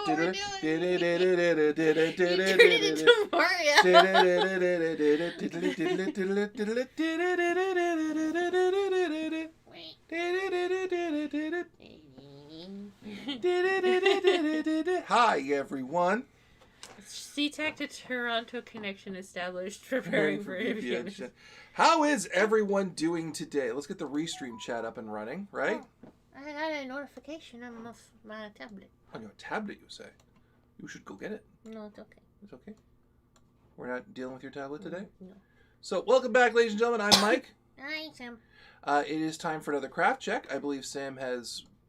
what we're doing. You turned it into Mario. Hi, everyone. SeaTac to Toronto connection established. Preparing for aviation. How is everyone doing today? Let's get the Restream chat up and running, right? Oh, I got a notification on my tablet. On your tablet, you say? You should go get it. No, it's okay. It's okay? We're not dealing with your tablet today? No. So, welcome back, ladies and gentlemen. I'm Mike. Hi, Sam. It is time for another craft check. I believe Sam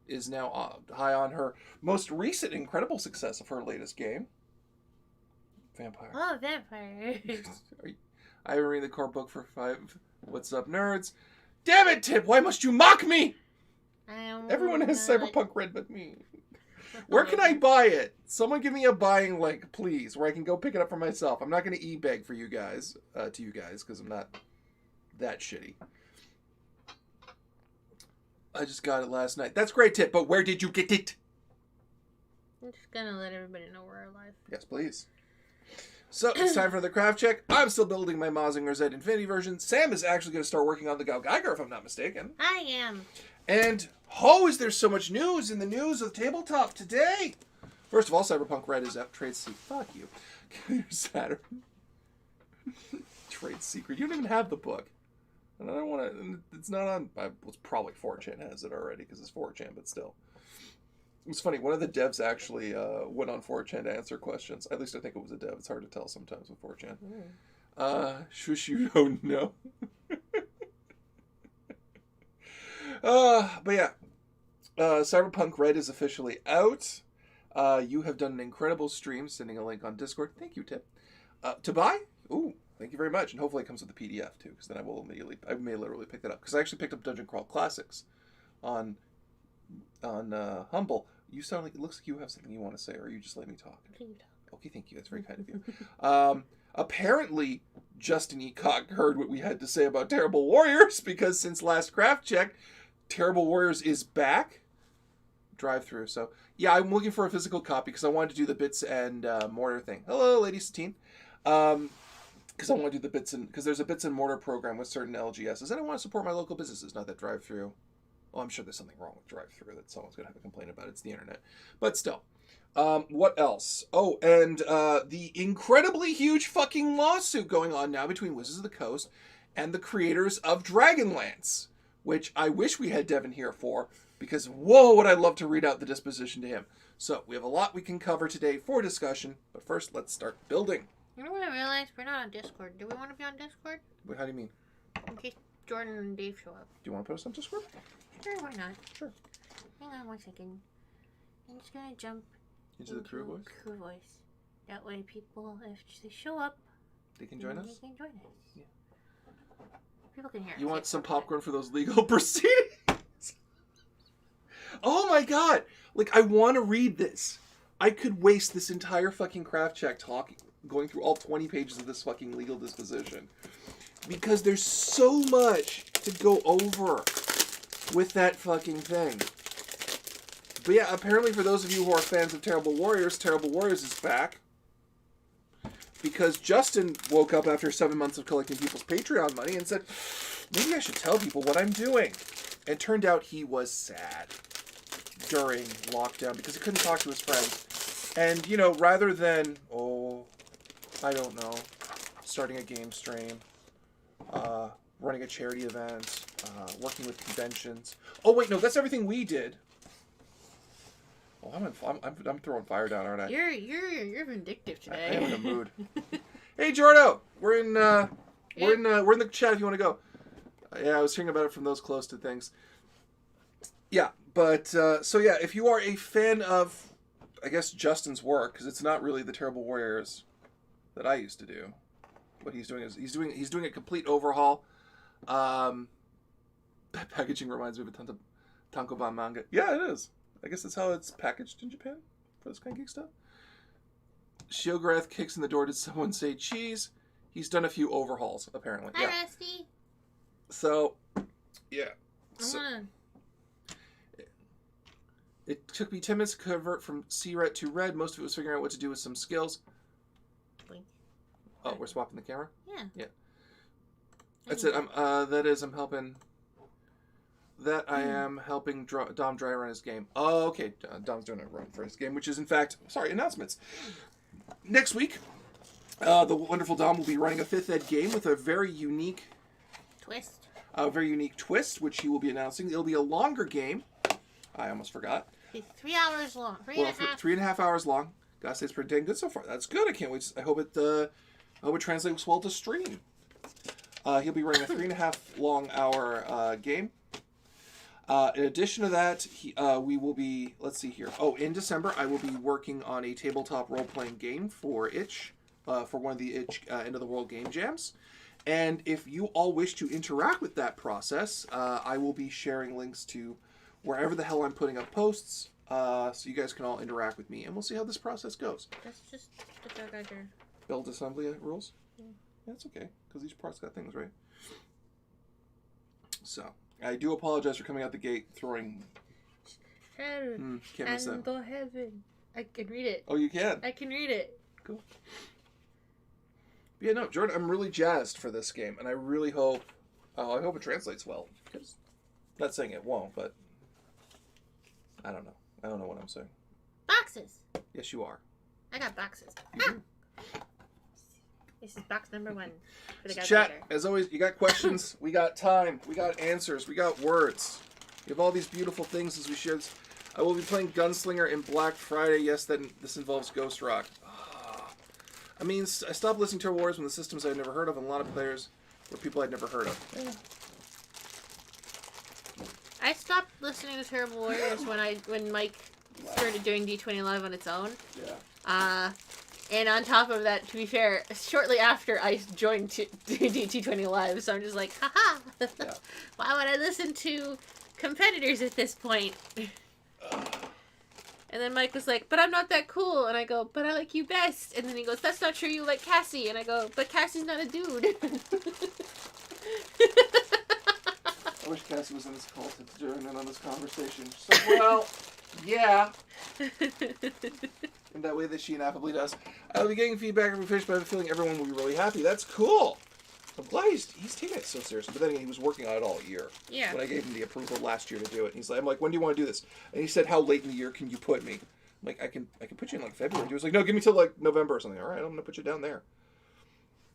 is now high on her most recent incredible success of her latest game. Vampire. Oh, vampire. I read the core book for 5. What's up, nerds? Damn it, Tip! Why must you mock me? Everyone has Cyberpunk Red but me. Where can I buy it? Someone give me a buying link, please, where I can go pick it up for myself. I'm not going to e-beg for you guys, because I'm not that shitty. I just got it last night. That's great, Tip, but where did you get it? I'm just going to let everybody know we're alive. Yes, please. So, it's time for the craft check. I'm still building my Mazinger Z Infinity version. Sam is actually going to start working on the Gal Geiger, if I'm not mistaken. I am. And, is there so much news in the news of tabletop today? First of all, Cyberpunk Red is out. Trade secret. Fuck you. Saturn. Trade secret. You don't even have the book. And I don't want to... It's not on... It's probably 4chan has it already, because it's 4chan, but still. It was funny, one of the devs actually went on 4chan to answer questions. At least I think it was a dev. It's hard to tell sometimes with 4chan. Shush, you don't know. But yeah. Cyberpunk Red is officially out. You have done an incredible stream, sending a link on Discord. Thank you, Tip. To buy? Ooh, thank you very much. And hopefully it comes with the PDF, too, because then I may literally pick that up. Because I actually picked up Dungeon Crawl Classics on Humble. You sound like it looks like you have something you want to say, or you just let me talk. Okay, thank you. That's very kind of you. Apparently, Justin Eacock heard what we had to say about Terrible Warriors, because since last craft check, Terrible Warriors is back. Drive-through. So, yeah, I'm looking for a physical copy, because I wanted to do the bits and mortar thing. Hello, Lady Satine. Because I want to do the bits and... Because there's a bits and mortar program with certain LGSs, and I want to support my local businesses, not that drive-through. Well, I'm sure there's something wrong with drive-thru that someone's going to have a complaint about. It's the internet. But still. What else? Oh, and the incredibly huge fucking lawsuit going on now between Wizards of the Coast and the creators of Dragonlance, which I wish we had Devin here for, because, whoa, would I love to read out the disposition to him. So, we have a lot we can cover today for discussion, but first, let's start building. You know what I realized? We're not on Discord. Do we want to be on Discord? How do you mean? In case Jordan and Dave show up. Do you want to put us on Discord? Sure, why not? Sure. Hang on 1 second. I'm just gonna jump into the crew voice? Crew voice. That way people, if they show up, they can join us? They can join us. Yeah. People can hear us. You want some popcorn for those legal proceedings? Oh my god! Like, I want to read this. I could waste this entire fucking craft check going through all 20 pages of this fucking legal disposition. Because there's so much to go over with that fucking thing. But yeah, apparently for those of you who are fans of Terrible Warriors is back. Because Justin woke up after 7 months of collecting people's Patreon money and said, maybe I should tell people what I'm doing. And turned out he was sad during lockdown because he couldn't talk to his friends. And, you know, rather than, I don't know, starting a game stream, running a charity event, working with conventions. Oh wait, no, that's everything we did. Oh, I'm throwing fire down, aren't I? You're vindictive today. I am in a mood. Hey, Jordo, we're in the chat if you want to go. Yeah, I was hearing about it from those close to things. Yeah, but so yeah, if you are a fan of, I guess, Justin's work, because it's not really the Terrible Warriors that I used to do. What he's doing is he's doing a complete overhaul. Packaging reminds me of a Tankoban manga. Yeah, it is. I guess that's how it's packaged in Japan for this kind of geek stuff. Shiograth kicks in the door. Did someone say cheese? He's done a few overhauls, apparently. Hi, yeah. Rusty. So, yeah. It took me 10 minutes to convert from C-red to red. Most of it was figuring out what to do with some skills. Blink. Oh, we're swapping the camera? Yeah. Yeah. That's it. I'm helping... That I am helping Dom dry run his game. Oh, okay. Dom's doing a run for his game, which is, in fact... Sorry, announcements. Next week, the wonderful Dom will be running a 5th ed game with a very unique... Twist. A very unique twist, which he will be announcing. It'll be a longer game. I almost forgot. It's 3 hours long. 3.5. 3.5 hours long. Gotta say, it's pretty dang good so far. That's good. I can't wait. I hope it translates well to stream. He'll be running a 3.5 long hour game. In addition to that, we will be, let's see here. Oh, in December, I will be working on a tabletop role-playing game for Itch, for one of the Itch End of the World game jams. And if you all wish to interact with that process, I will be sharing links to wherever the hell I'm putting up posts, so you guys can all interact with me, and we'll see how this process goes. That's just the dog out there. Build assembly rules? Yeah. That's okay, because each part's got things, right? So, I do apologize for coming out the gate throwing... Heaven can't miss and that. the heaven. I can read it. Oh, you can? I can read it. Cool. Yeah, no, Jordan, I'm really jazzed for this game, and I really hope... I hope it translates well, because... Not saying it won't, but... I don't know. I don't know what I'm saying. Boxes. Yes, you are. I got boxes. You do. This is box number 1 for the guys Chat, later. as always, you got questions, we got time, we got answers, we got words. We have all these beautiful things as we share this. I will be playing Gunslinger in Black Friday. Yes, then this involves Ghost Rock. I mean, I stopped listening to Turbo Wars when the systems I'd never heard of and a lot of players were people I'd never heard of. I stopped listening to Terrible Warriors when Mike started doing D20 Live on its own. Yeah. And on top of that, to be fair, shortly after I joined D20 Live, so I'm just like, haha! Yeah. Why would I listen to competitors at this point? And then Mike was like, but I'm not that cool. And I go, but I like you best. And then he goes, that's not true, you like Cassie. And I go, but Cassie's not a dude. I wish Cassie was in this call to join in on this conversation. So, well, yeah. In that way that she ineffably does. I'll be getting feedback every finish, but I have a feeling everyone will be really happy. That's cool. I'm glad he's taking it so seriously. But then again, he was working on it all year. Yeah. When I gave him the approval last year to do it. And I'm like, when do you want to do this? And he said, how late in the year can you put me? I'm like, I can put you in like February. He was like, no, give me till like November or something. All right, I'm going to put you down there.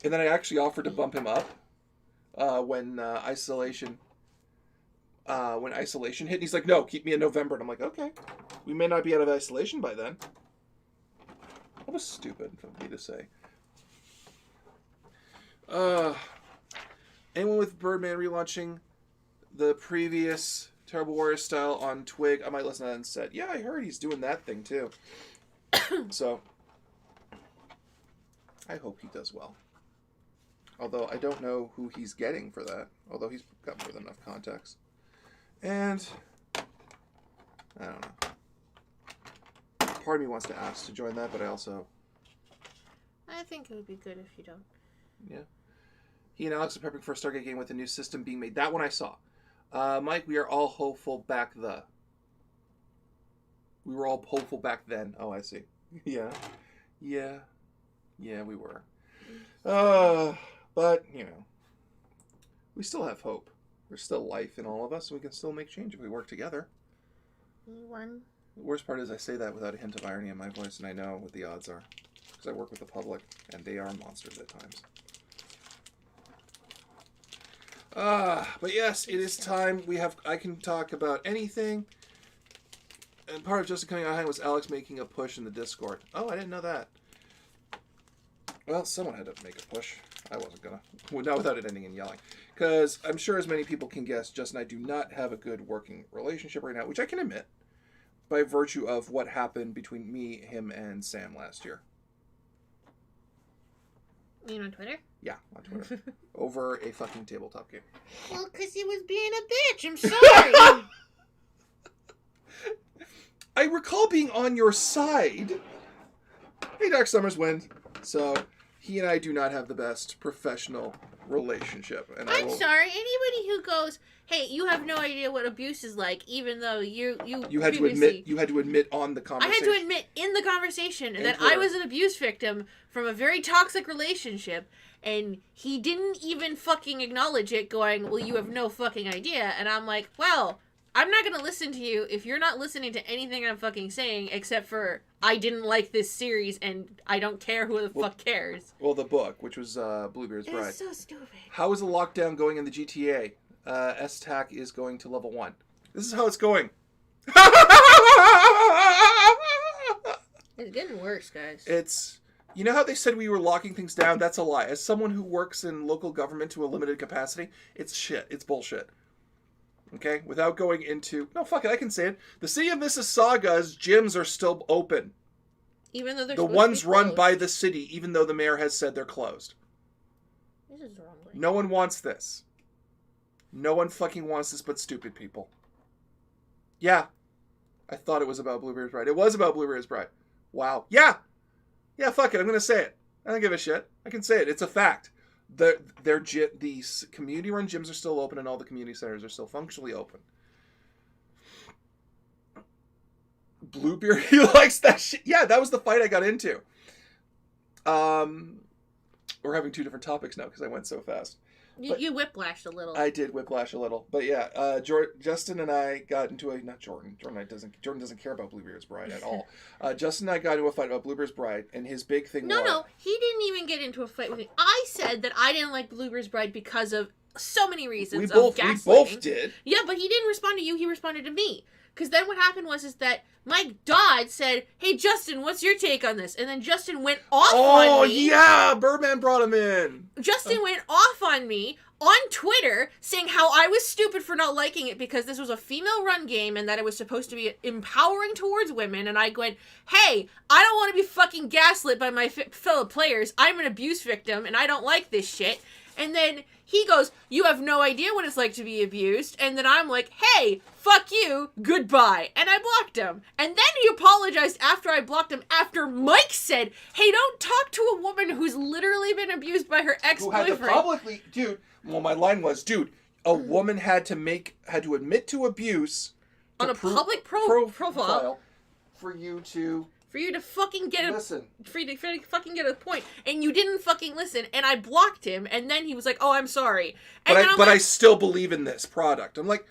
And then I actually offered to bump him up when isolation hit. And he's like, no, keep me in November. And I'm like, okay. We may not be out of isolation by then. That was stupid of me to say. Anyone with Birdman relaunching the previous Terrible Warrior style on Twig, I might listen to that and said, yeah, I heard he's doing that thing too. So, I hope he does well. Although, I don't know who he's getting for that. Although, he's got more than enough contacts. And, I don't know. Part of me wants to ask to join that, but I think it would be good if you don't. Yeah. He and Alex are prepping for a Stargate game with a new system being made. That one I saw. Mike, we are all hopeful We were all hopeful back then. Oh, I see. Yeah. Yeah. Yeah, we were. But, you know. We still have hope. There's still life in all of us, and we can still make change if we work together. One. The worst part is I say that without a hint of irony in my voice, and I know what the odds are. Because I work with the public, and they are monsters at times. But yes, it is time. I can talk about anything. And part of Justin coming out hang was Alex making a push in the Discord. Oh, I didn't know that. Well, someone had to make a push. I wasn't gonna. Well, not without it ending in yelling. Because I'm sure as many people can guess, Justin and I do not have a good working relationship right now, which I can admit. By virtue of what happened between me, him, and Sam last year. You mean on Twitter? Yeah, on Twitter. Over a fucking tabletop game. Well, because he was being a bitch. I'm sorry. I recall being on your side. Hey, Dark Summers Wind. So, he and I do not have the best professional relationship. And I'm sorry. Anybody who goes, "Hey, you have no idea what abuse is like," even though you had to admit on the conversation. I had to admit in the conversation that I was an abuse victim from a very toxic relationship, and he didn't even fucking acknowledge it, going, "Well, you have no fucking idea," and I'm like, well. I'm not going to listen to you if you're not listening to anything I'm fucking saying, except for I didn't like this series and I don't care who the fuck cares. Well, the book, which was Bluebeard's Bride. It's so stupid. How is the lockdown going in the GTA? S-TAC is going to level 1. This is how it's going. It's getting worse, guys. It's... You know how they said we were locking things down? That's a lie. As someone who works in local government to a limited capacity, it's shit. It's bullshit. Okay, without going into... No, fuck it, I can say it. The city of Mississauga's gyms are still open. Even though they're the ones run by the city, even though the mayor has said they're closed. This is the wrong way. No one wants this. No one fucking wants this but stupid people. Yeah. I thought it was about Bluebeard's Bride. It was about Bluebeard's Bride. Wow. Yeah! Yeah, fuck it, I'm gonna say it. I don't give a shit. I can say it. It's a fact. The community-run gyms are still open and all the community centers are still functionally open. Bluebeard, he likes that shit. Yeah, that was the fight I got into. We're having two different topics now because I went so fast. You whiplashed a little. I did whiplash a little. But yeah, Justin and I got into a... Not Jordan. Jordan doesn't care about Bluebeard's Bride at all. Justin and I got into a fight about Bluebeard's Bride, and his big thing was... No, he didn't even get into a fight with me. I said that I didn't like Bluebeard's Bride because of so many reasons. We both did. Yeah, but he didn't respond to you. He responded to me. Because then what happened was that Mike Dodd said, "Hey, Justin, what's your take on this?" And then Justin went off on me. Oh, yeah! Birdman brought him in. Justin went off on me on Twitter saying how I was stupid for not liking it because this was a female-run game and that it was supposed to be empowering towards women. And I went, "Hey, I don't want to be fucking gaslit by my fellow players. I'm an abuse victim and I don't like this shit." And then he goes, "You have no idea what it's like to be abused." And then I'm like, "Hey, fuck you, goodbye." And I blocked him. And then he apologized after I blocked him, after Mike said, "Hey, don't talk to a woman who's literally been abused by her ex-boyfriend." Who had to publicly... Dude, well, my line was, dude, a woman had to admit to abuse... On a public profile. For you to... For you to fucking get listen. For you to fucking get a point. And you didn't fucking listen. And I blocked him. And then he was like, "Oh, I'm sorry." And but I still believe in this product. I'm like,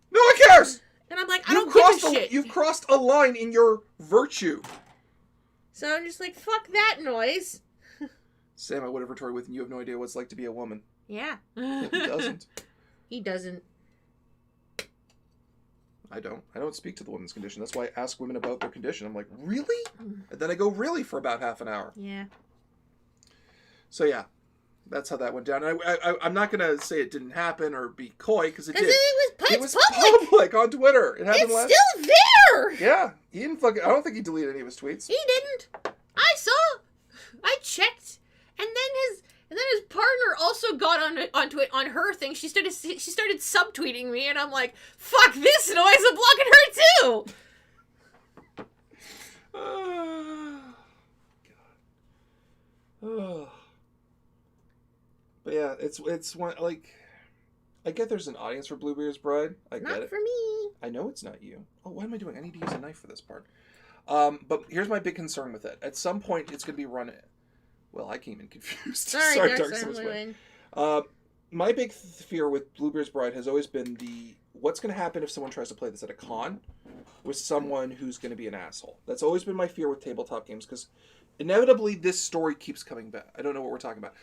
no one cares. And I'm like, I don't give a shit. You've crossed a line in your virtue. So I'm just like, fuck that noise. Sam, I would have retorted with, "You have no idea what it's like to be a woman." Yeah. He doesn't. He doesn't. I don't speak to the women's condition. That's why I ask women about their condition. I'm like, "Really?" And then I go, "Really?" for about half an hour. Yeah. So yeah, that's how that went down. And I'm not gonna say it didn't happen or be coy because it did. It was public on Twitter. It happened it's still there. Yeah, he didn't fucking. I don't think he deleted any of his tweets. He didn't. I saw. I checked, and then his partner also got onto it on her thing. She started subtweeting me, and I'm like, "Fuck this noise! I'm blocking her too." God. But yeah, it's one, like, I get there's an audience for Bluebeard's Bride. I get it. Not for me. I know it's not you. Oh, what am I doing? I need to use a knife for this part. But here's my big concern with it. At some point, it's going to be run. Well, I came in confused. Sorry, Dark Souls win. My big fear with Bluebeard's Bride has always been what's going to happen if someone tries to play this at a con with someone who's going to be an asshole. That's always been my fear with tabletop games, because inevitably this story keeps coming back. I don't know what we're talking about.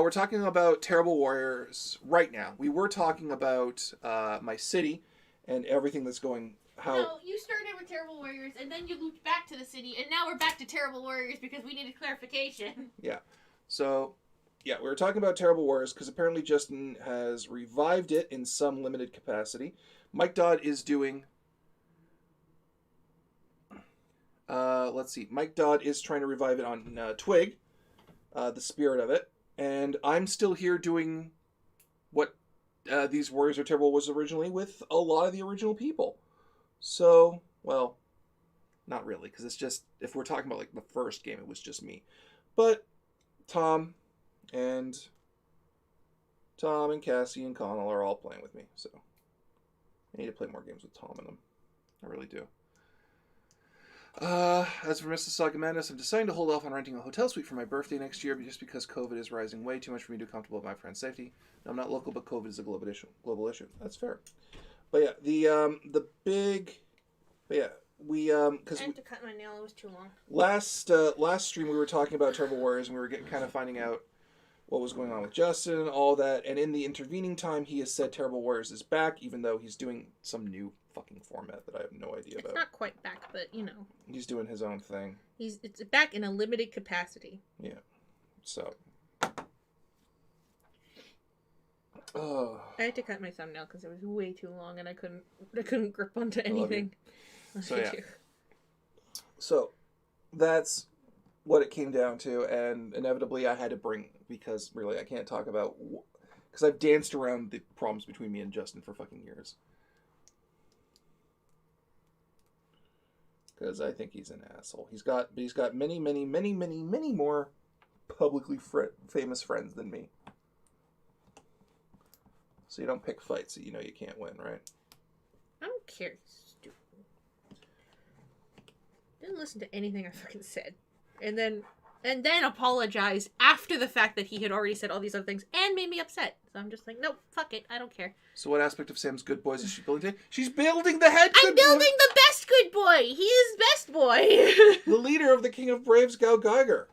We're talking about Terrible Warriors right now. We were talking about my city and everything that's going... No, you started with Terrible Warriors, and then you looped back to the city, and now we're back to Terrible Warriors because we needed clarification. Yeah. So, yeah, we were talking about Terrible Warriors because apparently Justin has revived it in some limited capacity. Mike Dodd is doing... let's see. Mike Dodd is trying to revive it on Twig, the spirit of it, and I'm still here doing what these Warriors Are Terrible was originally with a lot of the original people. So, well, not really, because it's just, if we're talking about, like, the first game, it was just me. But Tom and Cassie and Connell are all playing with me, so I need to play more games with Tom and them. I really do. As for Mississauga Madness, I'm deciding to hold off on renting a hotel suite for my birthday next year just because COVID is rising way too much for me to be comfortable with my friend's safety. Now, I'm not local, but COVID is a global issue. That's fair. But yeah, we because I had to cut my nail. It was too long. last stream we were talking about Terrible Warriors and we were kind of finding out what was going on with Justin, all that, and in the intervening time, he has said Terrible Warriors is back, even though he's doing some new fucking format that I have no idea about. It's not quite back, but you know. He's doing his own thing. It's back in a limited capacity. Yeah. So. Oh. I had to cut my thumbnail because it was way too long and I couldn't grip onto anything. So yeah. So that's what it came down to, and inevitably I had to bring, because really I can't talk about, because I've danced around the problems between me and Justin for fucking years. Because I think he's an asshole. He's got many, many, many, many, many more publicly famous friends than me. So you don't pick fights that you know you can't win, right? I don't care. Stupid. Didn't listen to anything I fucking said. And then apologize after the fact that he had already said all these other things and made me upset. So I'm just like, nope, fuck it, I don't care. So what aspect of Sam's good boys is she building today? She's building the head good I'm building the best good boy! He is best boy! The leader of the King of Braves, Gao Geiger.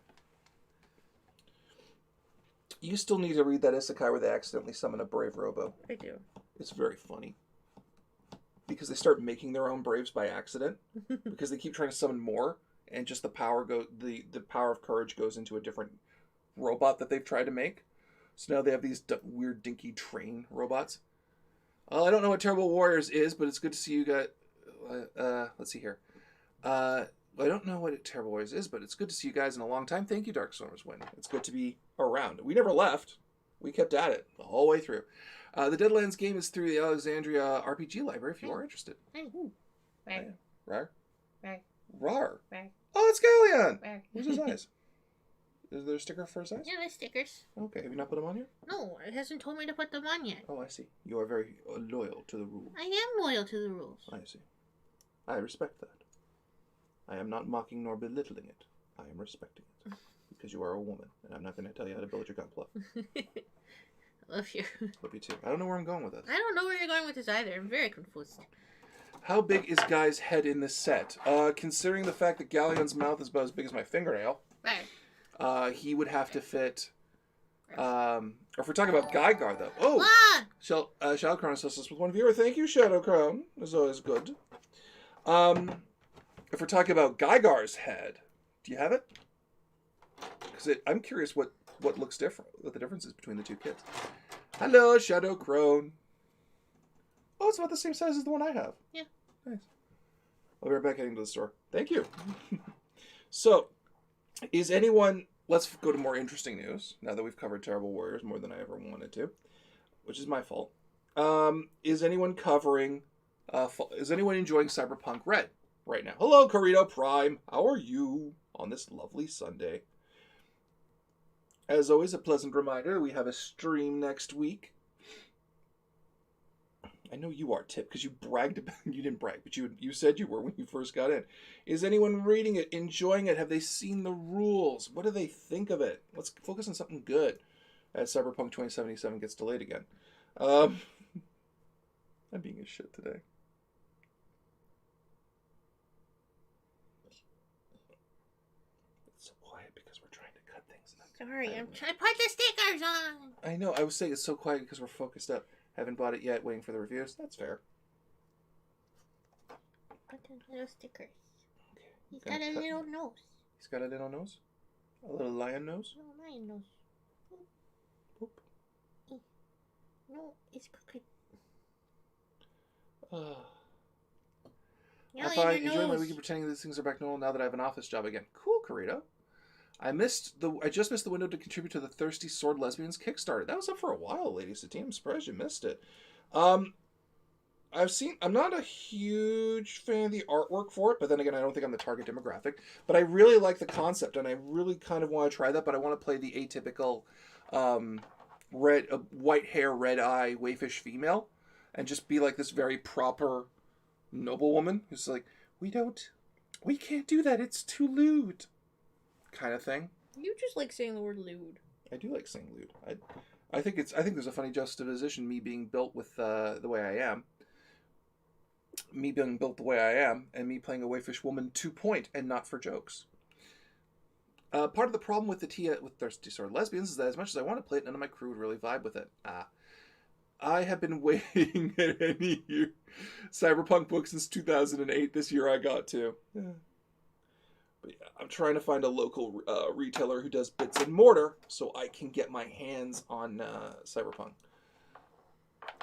You still need to read that isekai where they accidentally summon a brave robo. I do. It's very funny. Because they start making their own braves by accident. Because they keep trying to summon more. And just the power of courage goes into a different robot that they've tried to make. So now they have these weird dinky train robots. I don't know what Terrible Warriors is, but it's good to see you guys. Let's see here. I don't know what Terrible Warriors is, but it's good to see you guys in a long time. Thank you, Darkstormers Win. It's good to be around. We never left. We kept at it the whole way through. The Deadlands game is through the Alexandria RPG library if you are interested. Rar. Rar? Rar. Rar. Rar. Oh, it's Galleon! Rar. Who's his eyes? Is there a sticker for his eyes? Yeah, there's stickers. Okay, have you not put them on yet? No, it hasn't told me to put them on yet. Oh, I see. You are very loyal to the rules. I am loyal to the rules. I see. I respect that. I am not mocking nor belittling it. I am respecting it. Because you are a woman, and I'm not going to tell you how to build your gun club. Love you. Love you too. I don't know where I'm going with this. I don't know where you're going with this either. I'm very confused. How big is Guy's head in this set? Considering the fact that Galleon's mouth is about as big as my fingernail, he would have to fit... or if we're talking about Gygar, though. Oh! Shadowcrown assists us with one viewer. Thank you, Shadowcrown. It's always good. If we're talking about Gygar's head, do you have it? Because I'm curious what looks different, what the difference is between the two kids. Hello, Shadowcrown. Oh, it's about the same size as the one I have. Yeah. Nice. I'll be right back heading to the store. Thank you. So, is anyone... Let's go to more interesting news, now that we've covered Terrible Warriors more than I ever wanted to, which is my fault. Is anyone covering... is anyone enjoying Cyberpunk Red right now? Hello, Corrito Prime. How are you on this lovely Sunday? As always, a pleasant reminder, we have a stream next week. I know you are, Tip, because you bragged about... You didn't brag, but you said you were when you first got in. Is anyone reading it, enjoying it? Have they seen the rules? What do they think of it? Let's focus on something good as Cyberpunk 2077 gets delayed again. I'm being a shit today. It's so quiet because we're trying to cut things. Sorry, I'm trying to put the stickers on. I know, I was saying it's so quiet because we're focused up. Haven't bought it yet, waiting for the reviews. That's fair. Put the little stickers. Okay. He's got a little nose. He's got a little nose? A little lion nose? No, lion nose. Boop. No, it's crooked. I find enjoying my weekend pretending these things are back normal now that I have an office job again. Cool, Corrito. I just missed the window to contribute to the Thirsty Sword Lesbians Kickstarter. That was up for a while, Lady Satine. I'm surprised you missed it. I'm not a huge fan of the artwork for it, but then again, I don't think I'm the target demographic. But I really like the concept, and I really kind of want to try that. But I want to play the atypical, um, white hair, red eye, wayfish female, and just be like this very proper noblewoman who's like, we can't do that. It's too lewd, kind of thing. You just like saying the word lewd. I do like saying lewd. I think there's a funny juxtaposition, me being built with the way I am. Me being built the way I am, and me playing a wayfish woman to point and not for jokes. Part of the problem with with thirsty sort of lesbians is that as much as I want to play it, none of my crew would really vibe with it. I have been waiting at any cyberpunk book since 2008. This year I got to. Yeah. But yeah, I'm trying to find a local retailer who does bits and mortar so I can get my hands on cyberpunk.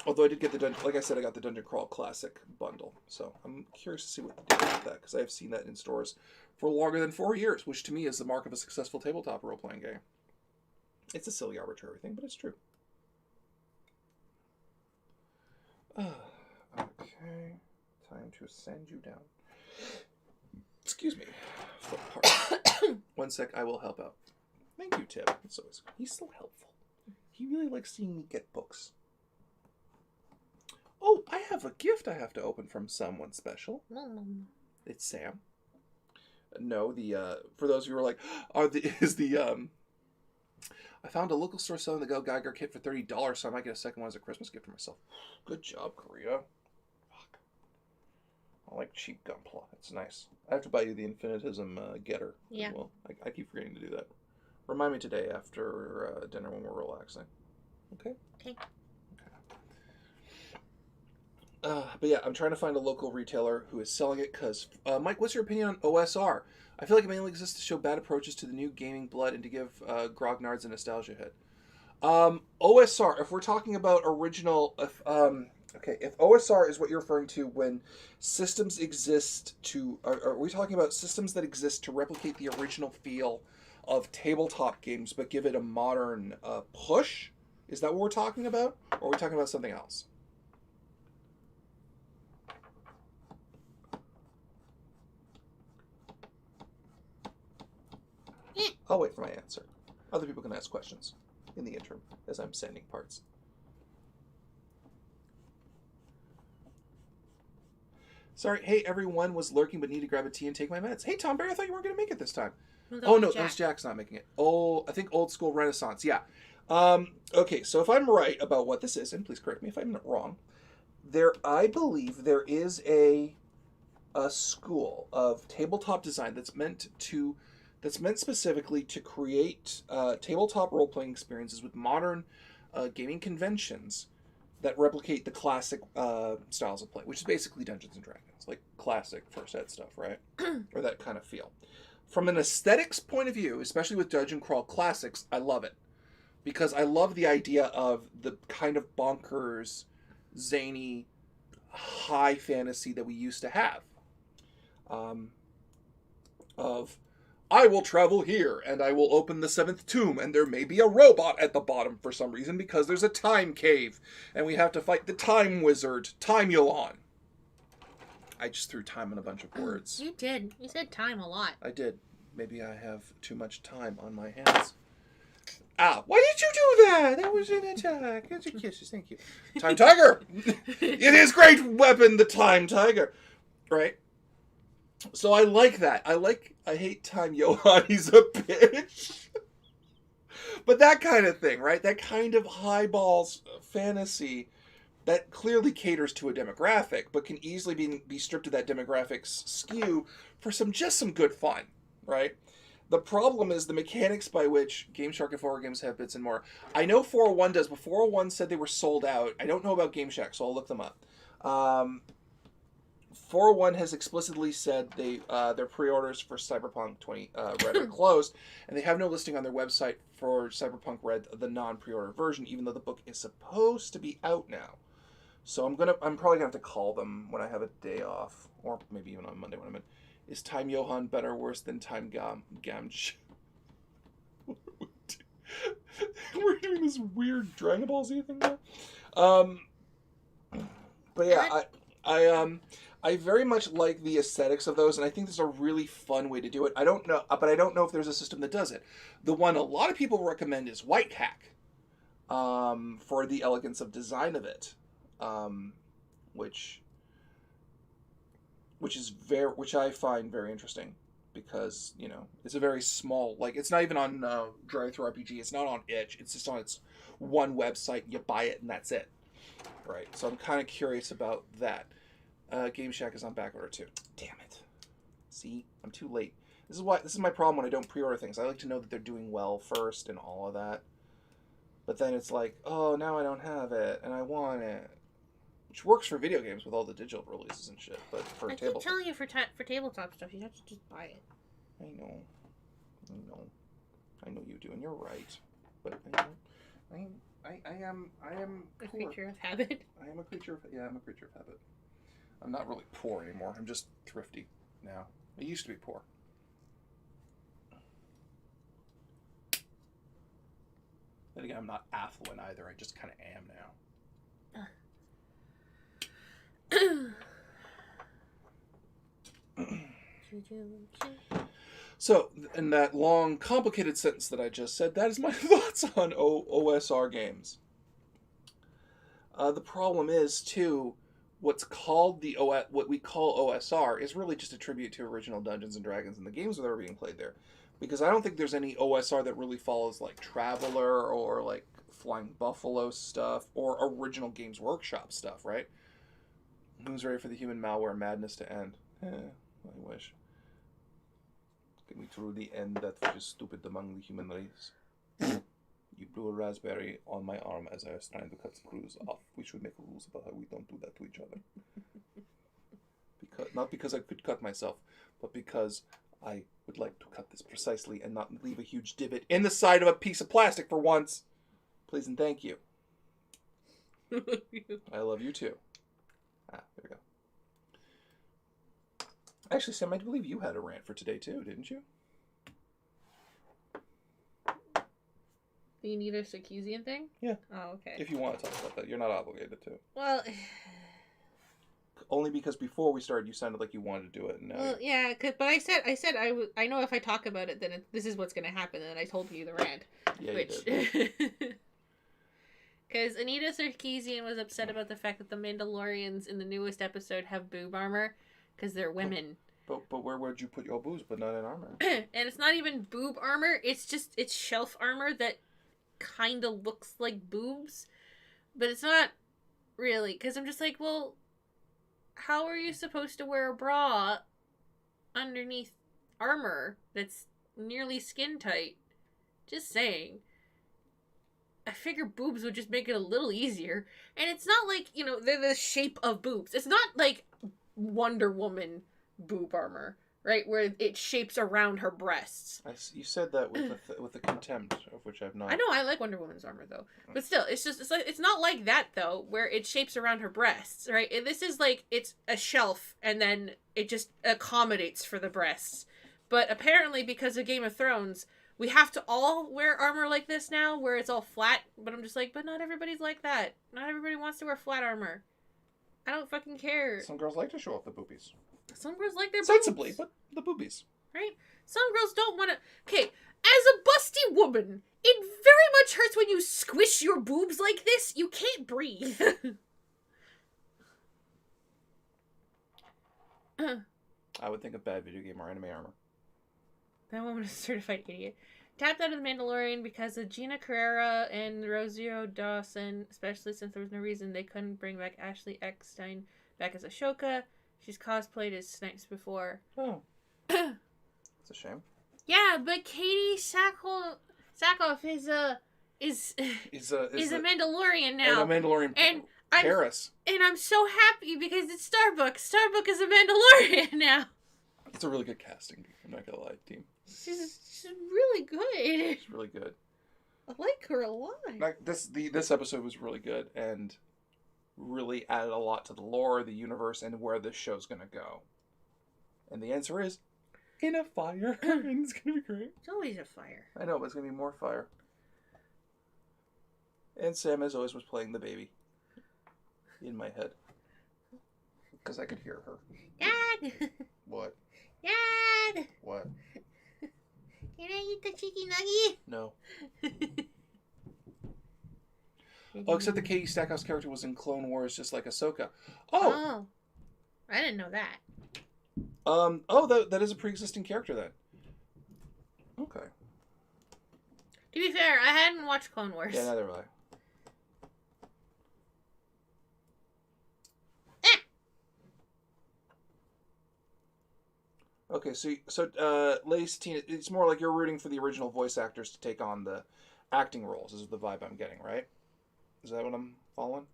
Although I did get the dungeon, like I said, I got the Dungeon Crawl Classic bundle, so I'm curious to see what they do with that, because I have seen that in stores for longer than 4 years, which to me is the mark of a successful tabletop role-playing game. It's a silly, arbitrary thing, but it's true. Okay, time to send you down. Excuse me. Foot part. 1 sec, I will help out. Thank you, Tib. He's so helpful. He really likes seeing me get books. Oh, I have a gift I have to open from someone special. It's Sam. No, for those of you who are like, I found a local store selling the Go Geiger kit for $30, so I might get a second one as a Christmas gift for myself. Good job, Korea. Fuck. I like cheap Gunpla. It's nice. I have to buy you the infinitism getter. Yeah. Well, I keep forgetting to do that. Remind me today after dinner when we're relaxing. Okay? Okay. But yeah, I'm trying to find a local retailer who is selling it because, Mike, what's your opinion on OSR? I feel like it mainly exists to show bad approaches to the new gaming blood and to give grognards a nostalgia hit. OSR, if we're talking about original, if OSR is what you're referring to when systems exist to, are we talking about systems that exist to replicate the original feel of tabletop games but give it a modern push? Is that what we're talking about? Or are we talking about something else? I'll wait for my answer. Other people can ask questions in the interim as I'm sending parts. Sorry, hey, everyone was lurking but need to grab a tea and take my meds. Hey, Tom Barry, I thought you weren't going to make it this time. Oh, no, that was Jack's not making it. Oh, I think old school Renaissance, yeah. Okay, so if I'm right about what this is, and please correct me if I'm wrong, I believe there is a school of tabletop design that's meant specifically to create tabletop role-playing experiences with modern gaming conventions that replicate the classic styles of play, which is basically Dungeons & Dragons, like classic first ed stuff, right? Or that kind of feel. From an aesthetics point of view, especially with Dungeon Crawl Classics, I love it. Because I love the idea of the kind of bonkers, zany, high fantasy that we used to have. I will travel here, and I will open the 7th tomb, and there may be a robot at the bottom for some reason, because there's a time cave, and we have to fight the time wizard, Time Yolan. I just threw time in a bunch of words. You did. You said time a lot. I did. Maybe I have too much time on my hands. Ah, why did you do that? That was an attack. That's your kisses. Thank you. Time Tiger! It is great weapon, the Time Tiger. Right? So I like that. I hate Time Yohan. He's a bitch. But that kind of thing, right? That kind of highballs fantasy that clearly caters to a demographic, but can easily be stripped of that demographics skew for some good fun, right? The problem is the mechanics by which Game Shark and 4 Games have bits and more. I know 401 does, but 401 said they were sold out. I don't know about Game Shack, so I'll look them up. 401 has explicitly said their pre-orders for Cyberpunk 20 Red are closed, and they have no listing on their website for Cyberpunk Red, the non-pre-order version, even though the book is supposed to be out now. So I'm probably gonna have to call them when I have a day off, or maybe even on Monday when I'm in. Is Time Yohan better or worse than Time Gamge? We're doing this weird Dragon Ball Z thing now. But yeah, I very much like the aesthetics of those, and I think this is a really fun way to do it. I don't know, but I don't know if there's a system that does it. The one a lot of people recommend is White Hack, for the elegance of design of it, which which I find very interesting, because it's a very small, like, it's not even on Drive-Thru RPG. It's not on itch. It's just on its one website. You buy it and that's it, right? So I'm kind of curious about that. Game Shack is on back order too. Damn it! See, I'm too late. This is my problem when I don't pre-order things. I like to know that they're doing well first and all of that. But then it's like, oh, now I don't have it and I want it. Which works for video games with all the digital releases and shit, but for I keep telling you for tabletop stuff, you have to just buy it. I know you do, and you're right. But I am A poor. creature of habit. I'm a creature of habit. I'm not really poor anymore. I'm just thrifty now. I used to be poor. Then again, I'm not affluent either. I just kind of am now. So, in that long, complicated sentence that I just said, that is my thoughts on OSR games. The problem is, too, what we call OSR is really just a tribute to original Dungeons and Dragons and the games that are being played there. Because I don't think there's any OSR that really follows, like, Traveler or, like, Flying Buffalo stuff or original Games Workshop stuff, right? Who's ready for the human malware madness to end? I wish. Get me through the end that which is stupid among the human race. You blew a raspberry on my arm as I was trying to cut screws off. We should make rules about how we don't do that to each other. Not because I could cut myself, but because I would like to cut this precisely and not leave a huge divot in the side of a piece of plastic for once. Please and thank you. I love you too. There we go. Actually, Sam, I believe you had a rant for today too, didn't you? The Anita Sarkeesian thing? Yeah. Oh, okay. If you want to talk about that, you're not obligated to. Well, only because before we started, you sounded like you wanted to do it. And now well, yeah, but I said I know if I talk about it, then this is what's going to happen, and I told you the rant. Yeah, which... you did. Because Anita Sarkeesian was upset about the fact that the Mandalorians in the newest episode have boob armor, because they're women. But where would you put your boobs, but not in armor? And it's not even boob armor, it's shelf armor that kind of looks like boobs, but it's not really, because I'm just like, well, how are you supposed to wear a bra underneath armor that's nearly skin tight? Just saying. I figure boobs would just make it a little easier. And it's not like, they're the shape of boobs. It's not like Wonder Woman boob armor, right? Where it shapes around her breasts. You said that with the contempt, of which I've not. I know, I like Wonder Woman's armor, though. But still, it's not like that, though, where it shapes around her breasts, right? And this is like, it's a shelf, and then it just accommodates for the breasts. But apparently, because of Game of Thrones, we have to all wear armor like this now, where it's all flat. But I'm just like, but not everybody's like that. Not everybody wants to wear flat armor. I don't fucking care. Some girls like to show off the boobies. Some girls like their boobs. Sensibly, but the boobies. Right? Some girls don't want to... Okay, as a busty woman, it very much hurts when you squish your boobs like this. You can't breathe. I would think of bad video game or anime armor. That woman is a certified idiot. Tapped out of The Mandalorian because of Gina Carrera and Rosario Dawson, especially since there was no reason they couldn't bring back Ashley Eckstein back as Ashoka. She's cosplayed as Snipes before. Oh. It's a shame. Yeah, but Katie Sackhoff is a Mandalorian now. And a Mandalorian Paris. And I'm so happy because it's Starbuck. Starbuck is a Mandalorian now. It's a really good casting, I'm not gonna lie, team. She's really good. She's really good. I like her a lot. Like this episode was really good and really added a lot to the lore, the universe, and where this show's gonna go. And the answer is in a fire. And it's gonna be great. It's always a fire. I know, but it's gonna be more fire. And Sam, as always, was playing the baby in my head. Because I could hear her. Dad! What? Dad! What? Can I eat the cheeky nugget? No. Oh, except the Katie Stackhouse character was in Clone Wars just like Ahsoka. Oh! I didn't know that. That is a pre-existing character then. Okay. To be fair, I hadn't watched Clone Wars. Yeah, neither have I. Okay, so Lace, Tina, it's more like you're rooting for the original voice actors to take on the acting roles, is the vibe I'm getting, right? Is that what I'm following?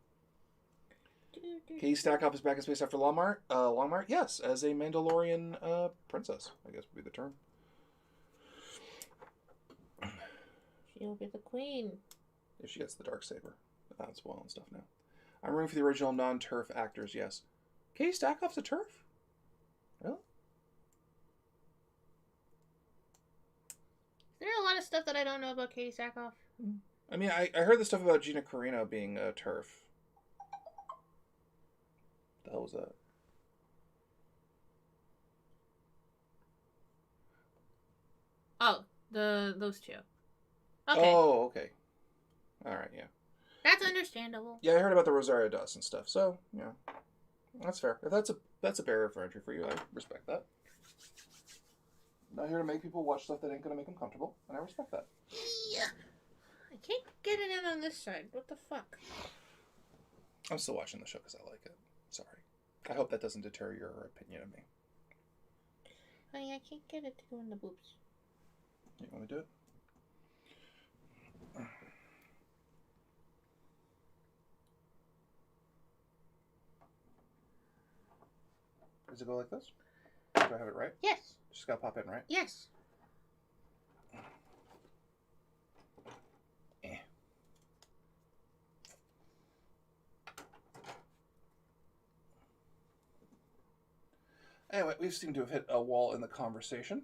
Katie Stackhouse is back in space after Longmire? Yes, as a Mandalorian princess, I guess would be the term. She'll be the queen. If she gets the Darksaber. That's well and stuff now. I'm rooting for the original non-turf actors, yes. Katie Stackhoff's a turf? Really? Is there a lot of stuff that I don't know about Katie Sackhoff? I mean, I heard the stuff about Gina Carano being a turf. What the hell was that? Oh, those two. Okay. Oh, okay. All right, yeah. That's understandable. Yeah, I heard about the Rosario Dawson stuff, so, yeah. That's fair. If that's a barrier for entry for you, I respect that. I'm not here to make people watch stuff that ain't going to make them comfortable, and I respect that. Yeah. I can't get it in on this side. What the fuck? I'm still watching the show because I like it. Sorry. I hope that doesn't deter your opinion of me. Honey, I can't get it to go in the boobs. You want me to do it? Does it go like this? Do I have it right? Yes. Just gotta pop in, right? Yes. Anyway, we seem to have hit a wall in the conversation.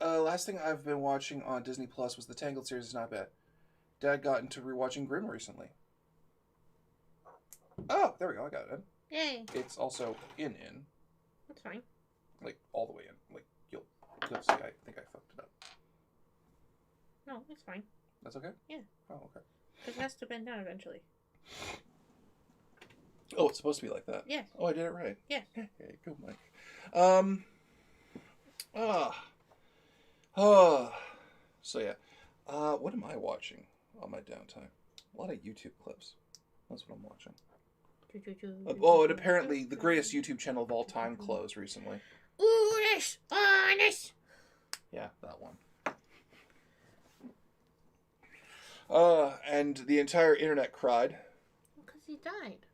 Last thing I've been watching on Disney Plus was the Tangled series. It's not bad. Dad got into rewatching Grimm recently. Oh, there we go. I got it. Yay. It's also in. That's fine. Like, all the way in. Like, you'll see, I think I fucked it up. No, it's fine. That's okay? Yeah. Oh, okay. Because it has to bend down eventually. Oh, it's supposed to be like that? Yeah. Oh, I did it right. Yeah. Hey, go, Mike. So, yeah. What am I watching on my downtime? A lot of YouTube clips. That's what I'm watching. And apparently the greatest YouTube channel of all time closed recently. Honest. Yeah, that one. And the entire internet cried. Because he died.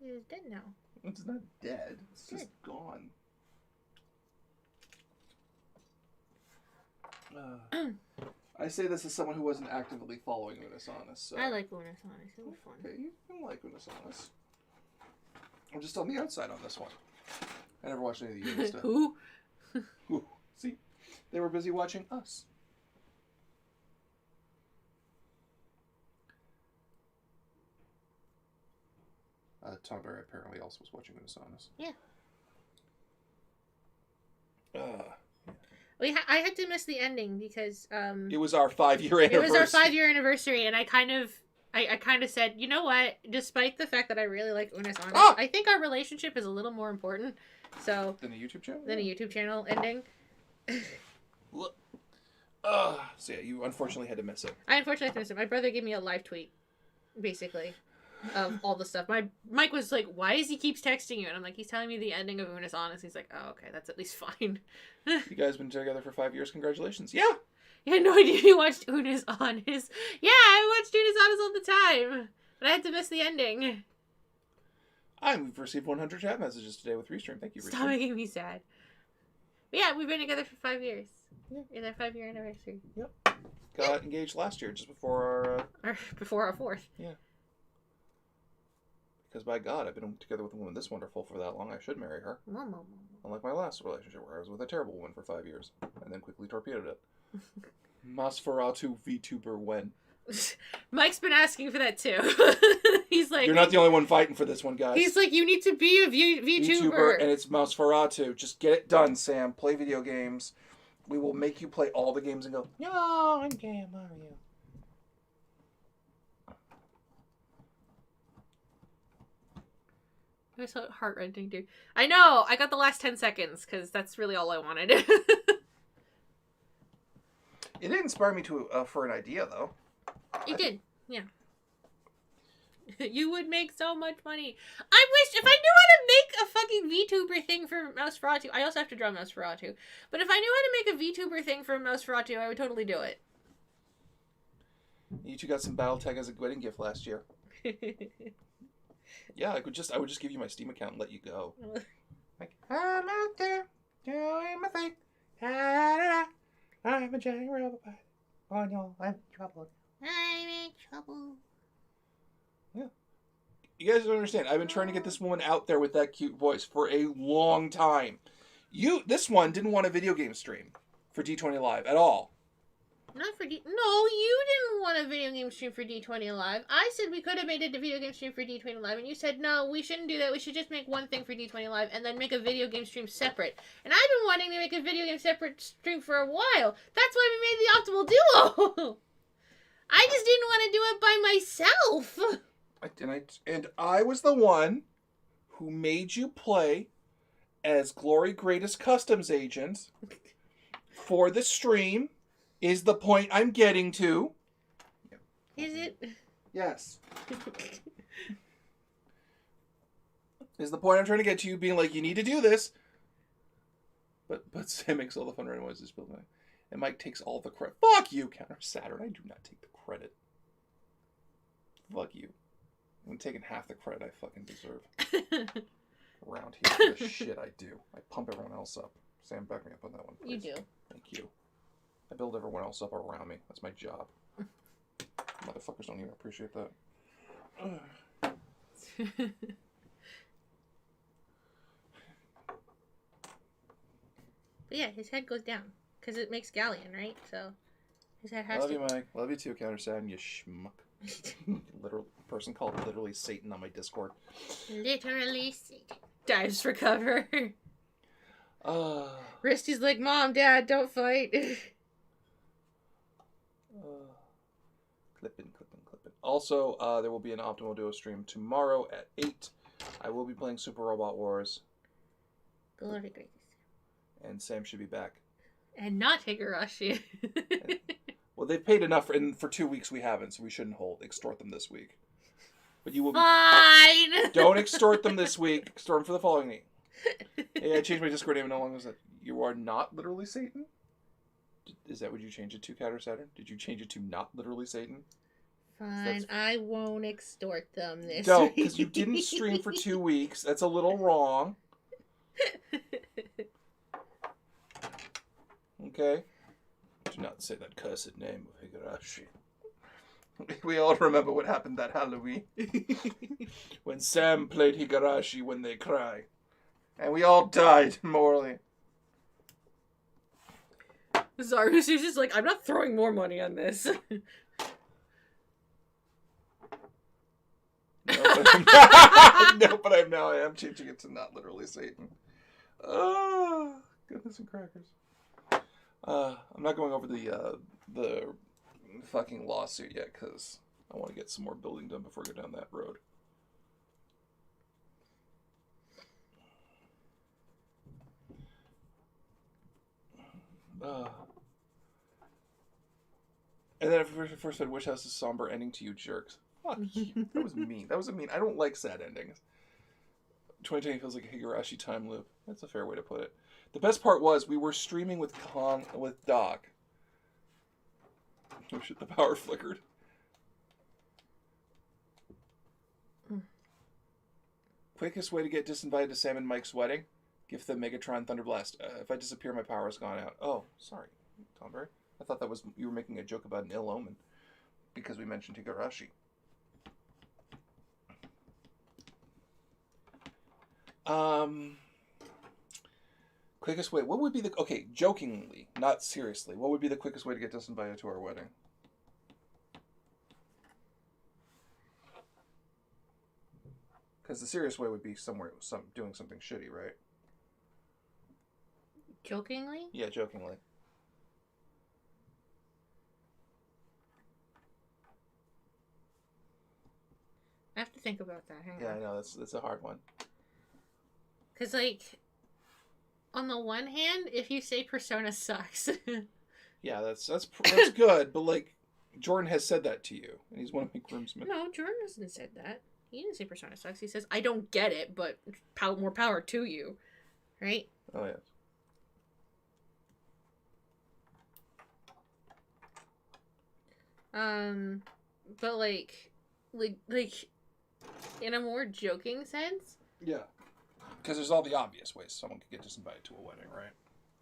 He's dead now. It's not dead. It's just gone. I say this as someone who wasn't actively following Unis Honest. So. I like Unis Honest. It was fun. Okay, you can like Unis Honest. I'm just on the outside on this one. I never watched any of the Unis stuff. Who? Who? See? They were busy watching us. Tom Berry apparently also was watching Unis Honest. Yeah. I had to miss the ending because it was our 5-year anniversary. It was our 5-year anniversary, and I kind of said, you know what? Despite the fact that I really like Unis Honest, I think our relationship is a little more important. So than a YouTube channel. Than a YouTube channel ending. So yeah, you unfortunately had to miss it. I unfortunately had to miss it. My brother gave me a live tweet, basically, of all the stuff. Mike was like, "Why does he keeps texting you?" And I'm like, "He's telling me the ending of Unis Honest." He's like, "Oh, okay, that's at least fine." You guys been together for 5 years. Congratulations. Yeah. You had no idea you watched Unis Honest. Yeah, I watched Unis Honest all the time, but I had to miss the ending. We've received 100 chat messages today with Restream. Thank you, Restream. Stop making me sad. But yeah, we've been together for 5 years. Yeah, it's our 5-year anniversary. Yep. Got engaged last year, just before before our 4th. Yeah. Because by God, I've been together with a woman this wonderful for that long. I should marry her. Unlike my last relationship, where I was with a terrible woman for 5 years, and then quickly torpedoed it. Masferatu VTuber when. Mike's been asking for that too. He's like, you're not the only one fighting for this one, guys. he's like, you need to be a VTuber. And it's Nosferatu. Just get it done, Sam. Play video games. We will make you play all the games and go, no, I'm gay, Mario. It was so heart-rending, dude. I know. I got the last 10 seconds because that's really all I wanted. It did inspire me to for an idea, though. It did, yeah. You would make so much money. I wish if I knew how to make a fucking VTuber thing for Nosferatu. I also have to draw Nosferatu. But if I knew how to make a VTuber thing for Nosferatu, I would totally do it. You two got some BattleTech as a wedding gift last year. Yeah, I would just give you my Steam account and let you go. Like, I'm out there doing my thing. I'm a giant robot. Oh no, I'm in trouble. I'm in trouble. Yeah. You guys don't understand. I've been trying to get this woman out there with that cute voice for a long time. This one didn't want a video game stream for D20 Live at all. Not for No, you didn't want a video game stream for D20 Live. I said we could have made it a video game stream for D20 Live, and you said, no, we shouldn't do that. We should just make one thing for D20 Live and then make a video game stream separate. And I've been wanting to make a video game separate stream for a while. That's why we made the Optimal Duo. I just didn't want to do it by myself. And I was the one who made you play as Glory Greatest Customs Agent for the stream. Is the point I'm getting to. Is it? Yes. Is the point I'm trying to get to you being like, you need to do this. But Sam makes all the fun random noises. And Mike takes all the credit. Fuck you, Counter Saturn. I do not take the credit. Fuck you. I'm taking half the credit I fucking deserve. Around here, the shit I do. I pump everyone else up. Sam, back me up on that one, please. You do. Thank you. I build everyone else up around me. That's my job. Motherfuckers don't even appreciate that. But yeah, his head goes down. Because it makes galleon, right? So, his head has Love you, Mike. Love you too, Counter Saturn, you schmuck. Literal person called literally Satan on my Discord. Literally Satan. Dives for cover. Risty's like, Mom, Dad, don't fight. Clipping. Also, there will be an Optimal Duo stream tomorrow at 8. I will be playing Super Robot Wars. Glory Grace. And Sam should be back. And not Higurashi. Well, they've paid enough, and for 2 weeks we haven't, so we shouldn't extort them this week. But you will Fine! Don't extort them this week. Extort them for the following week. Yeah, I changed my Discord name and no longer is that. You are not literally Satan? Is that what you changed it to, Counter Saturn? Did you change it to not literally Satan? Fine, I won't extort them this week. No, because you didn't stream for 2 weeks. That's a little wrong. Okay? Do not say that cursed name of Higurashi. We all remember what happened that Halloween. When Sam played Higurashi When They Cry. And we all died morally. Zarus is just like, I'm not throwing more money on this. No, but I am changing it to not literally Satan. Oh, goodness and crackers. I'm not going over the fucking lawsuit yet because I want to get some more building done before I go down that road. And then I first said, "Wish House is somber ending to you jerks." Fuck you. That was mean. That was mean. I don't like sad endings. 2020 feels like a Higurashi time loop. That's a fair way to put it. The best part was we were streaming with Doc. Oh shit! The power flickered. Quickest way to get disinvited to Sam and Mike's wedding? Gift them Megatron Thunderblast. If I disappear, my power has gone out. Oh, sorry, Tomberry. I thought that was you were making a joke about an ill omen because we mentioned Higurashi. Quickest way. What would be the jokingly, not seriously. What would be the quickest way to get disinvited to our wedding? Because the serious way would be doing something shitty, right? Jokingly? Yeah, jokingly. I have to think about that. Hang Yeah, on. I know that's a hard one. Because, like, on the one hand, if you say Persona sucks. Yeah, that's good, but like, Jordan has said that to you, and he's one of my groomsmen. No, Jordan hasn't said that. He didn't say Persona sucks. He says, I don't get it, but more power to you. Right? Oh, yes. But like, in a more joking sense. Yeah. Because there's all the obvious ways someone could get disinvited to a wedding, right?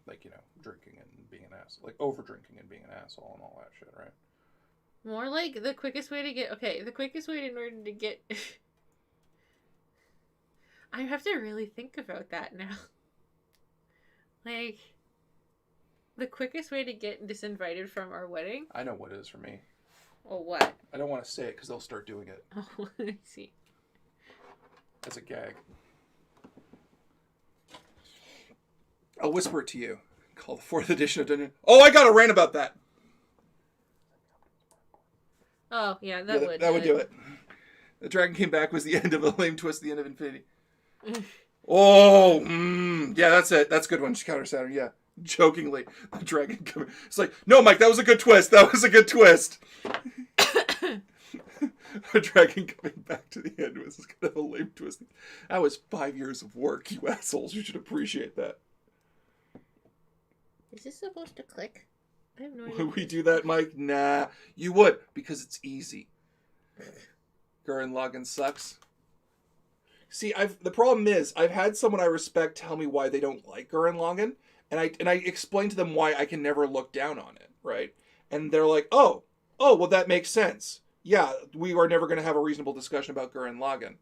Like, drinking and being an asshole. Like, over-drinking and being an asshole and all that shit, right? More like the quickest way to get... Okay, the quickest way in order to get... I have to really think about that now. Like, the quickest way to get disinvited from our wedding? I know what it is for me. Oh, what? I don't want to say it because they'll start doing it. Oh, I see. As a gag. I'll whisper it to you. Call the 4th edition of Dungeon. Oh, I got a rant about that. Oh, yeah, that would. That would do it. The dragon came back was the end of a lame twist, the end of Infinity. Yeah, that's it. That's a good one. Counter Saturn, yeah. Jokingly, the dragon coming. It's like, no, Mike, that was a good twist. That was a good twist. The dragon coming back to the end was kind of a lame twist. That was 5 years of work, you assholes. You should appreciate that. Is this supposed to click? I have no idea. Would we do that, Mike? Nah. You would, because it's easy. Gurren Lagann sucks. See, the problem is, I've had someone I respect tell me why they don't like Gurren Lagann, and I explain to them why I can never look down on it, right? And they're like, oh, well, that makes sense. Yeah, we are never going to have a reasonable discussion about Gurren Lagann.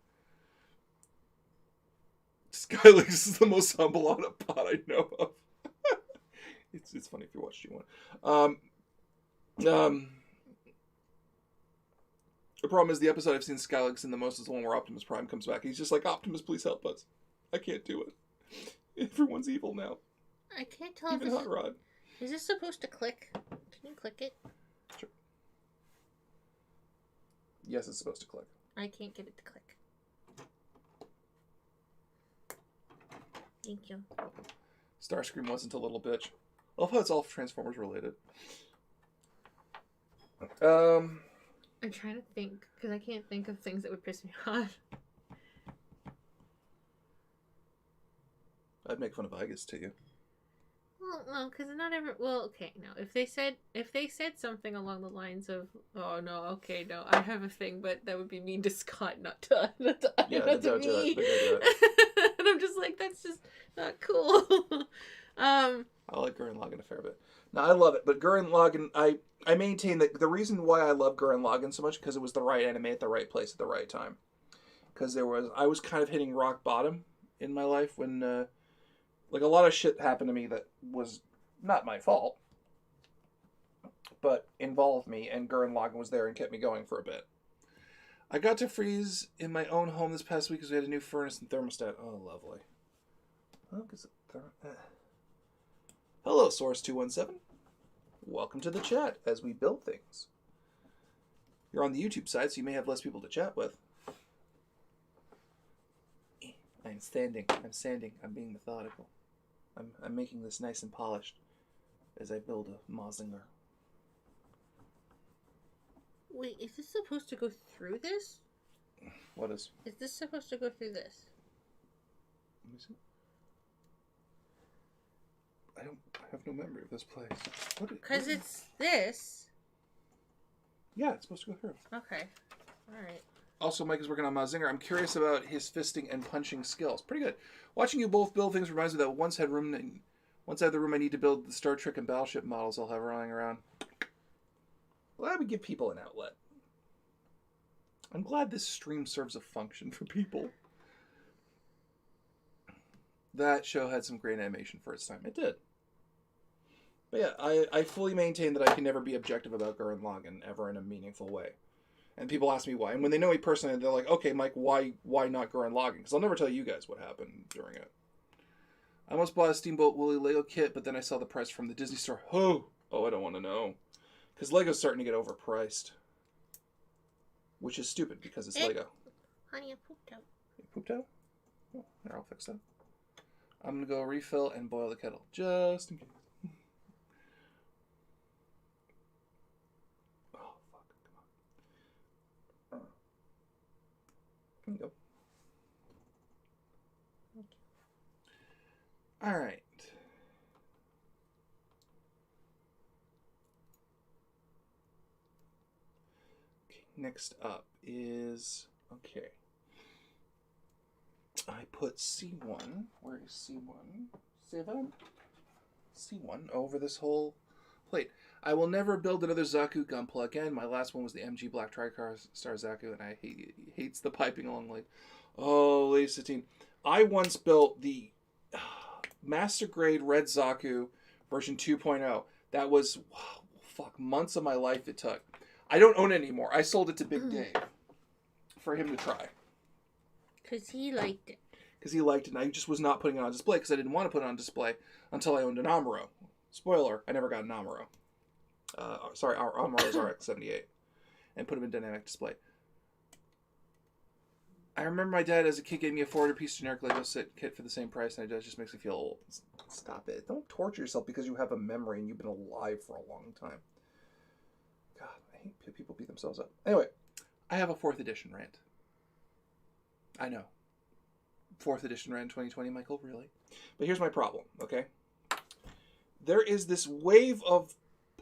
Skylix is the most humble Autobot I know of. It's funny if you watch G1. The problem is the episode I've seen Skylix in the most is the one where Optimus Prime comes back. He's just like, Optimus, please help us. I can't do it. Everyone's evil now. I can't tell Even Hot Rod. Is this supposed to click? Can you click it? Sure. Yes, it's supposed to click. I can't get it to click. Thank you. Starscream wasn't a little bitch. I love how it's all Transformers related. I'm trying to think, because I can't think of things that would piss me off. I'd make fun of Igus to you. Well, no, because not every... Well, okay, no. If they said something along the lines of, oh, no, okay, no, I have a thing, but that would be mean to Scott, not to me. And I'm just like, that's just not cool. I like Gurren Lagann a fair bit. No, I love it, but Gurren Lagann, I maintain that the reason why I love Gurren Lagann so much because it was the right anime at the right place at the right time. Because I was kind of hitting rock bottom in my life when, like, a lot of shit happened to me that was not my fault, but involved me, and Gurren Lagann was there and kept me going for a bit. I got to freeze in my own home this past week because we had a new furnace and thermostat. Oh, lovely. Oh, hello, Source217. Welcome to the chat as we build things. You're on the YouTube side, so you may have less people to chat with. I'm sanding. I'm being methodical. I'm making this nice and polished as I build a Mazinger. Wait, is this supposed to go through this? What is? Is this supposed to go through this? Let me see. I have no memory of this place. Because it's this. Yeah, it's supposed to go through. Okay. Alright. Also, Mike is working on Mazinger. I'm curious about his fisting and punching skills. Pretty good. Watching you both build things reminds me that once I have the room I need to build the Star Trek and Battleship models I'll have running around. Glad we give people an outlet. I'm glad this stream serves a function for people. That show had some great animation for its time. It did. But yeah, I fully maintain that I can never be objective about Gurren Lagann ever in a meaningful way. And people ask me why. And when they know me personally, they're like, okay, Mike, why not Gurren Lagann? Because I'll never tell you guys what happened during it. I almost bought a Steamboat Willie Lego kit, but then I saw the price from the Disney store. Oh, I don't want to know. Because Lego's starting to get overpriced. Which is stupid, because it's Lego. Honey, I pooped out. You pooped out? Oh, they're all fixed up. I'm going to go refill and boil the kettle. Just in case. Oh, fuck. Come on. There you go. All right. Okay, next up is, okay. I put C1, where is C1? 7? C1 over this whole plate. I will never build another Zaku Gunpla again. My last one was the MG Black Tricar Star Zaku, and I hates the piping along like, oh, Lady Satine. I once built the Master Grade Red Zaku version 2.0. That was, months of my life it took. I don't own it anymore. I sold it to Big Dave for him to try. Because he liked it. Because he liked it, and I just was not putting it on display because I didn't want to put it on display until I owned an Amuro. Spoiler, I never got an Amuro. Our Amuro's RX-78. And put him in dynamic display. I remember my dad as a kid gave me a 400-piece generic Lego set kit for the same price, and it just makes me feel old. Stop it. Don't torture yourself because you have a memory and you've been alive for a long time. God, I hate people beat themselves up. Anyway, I have a 4th edition rant. I know. 4th edition rant 2020, Michael, really? But here's my problem, okay? There is this wave of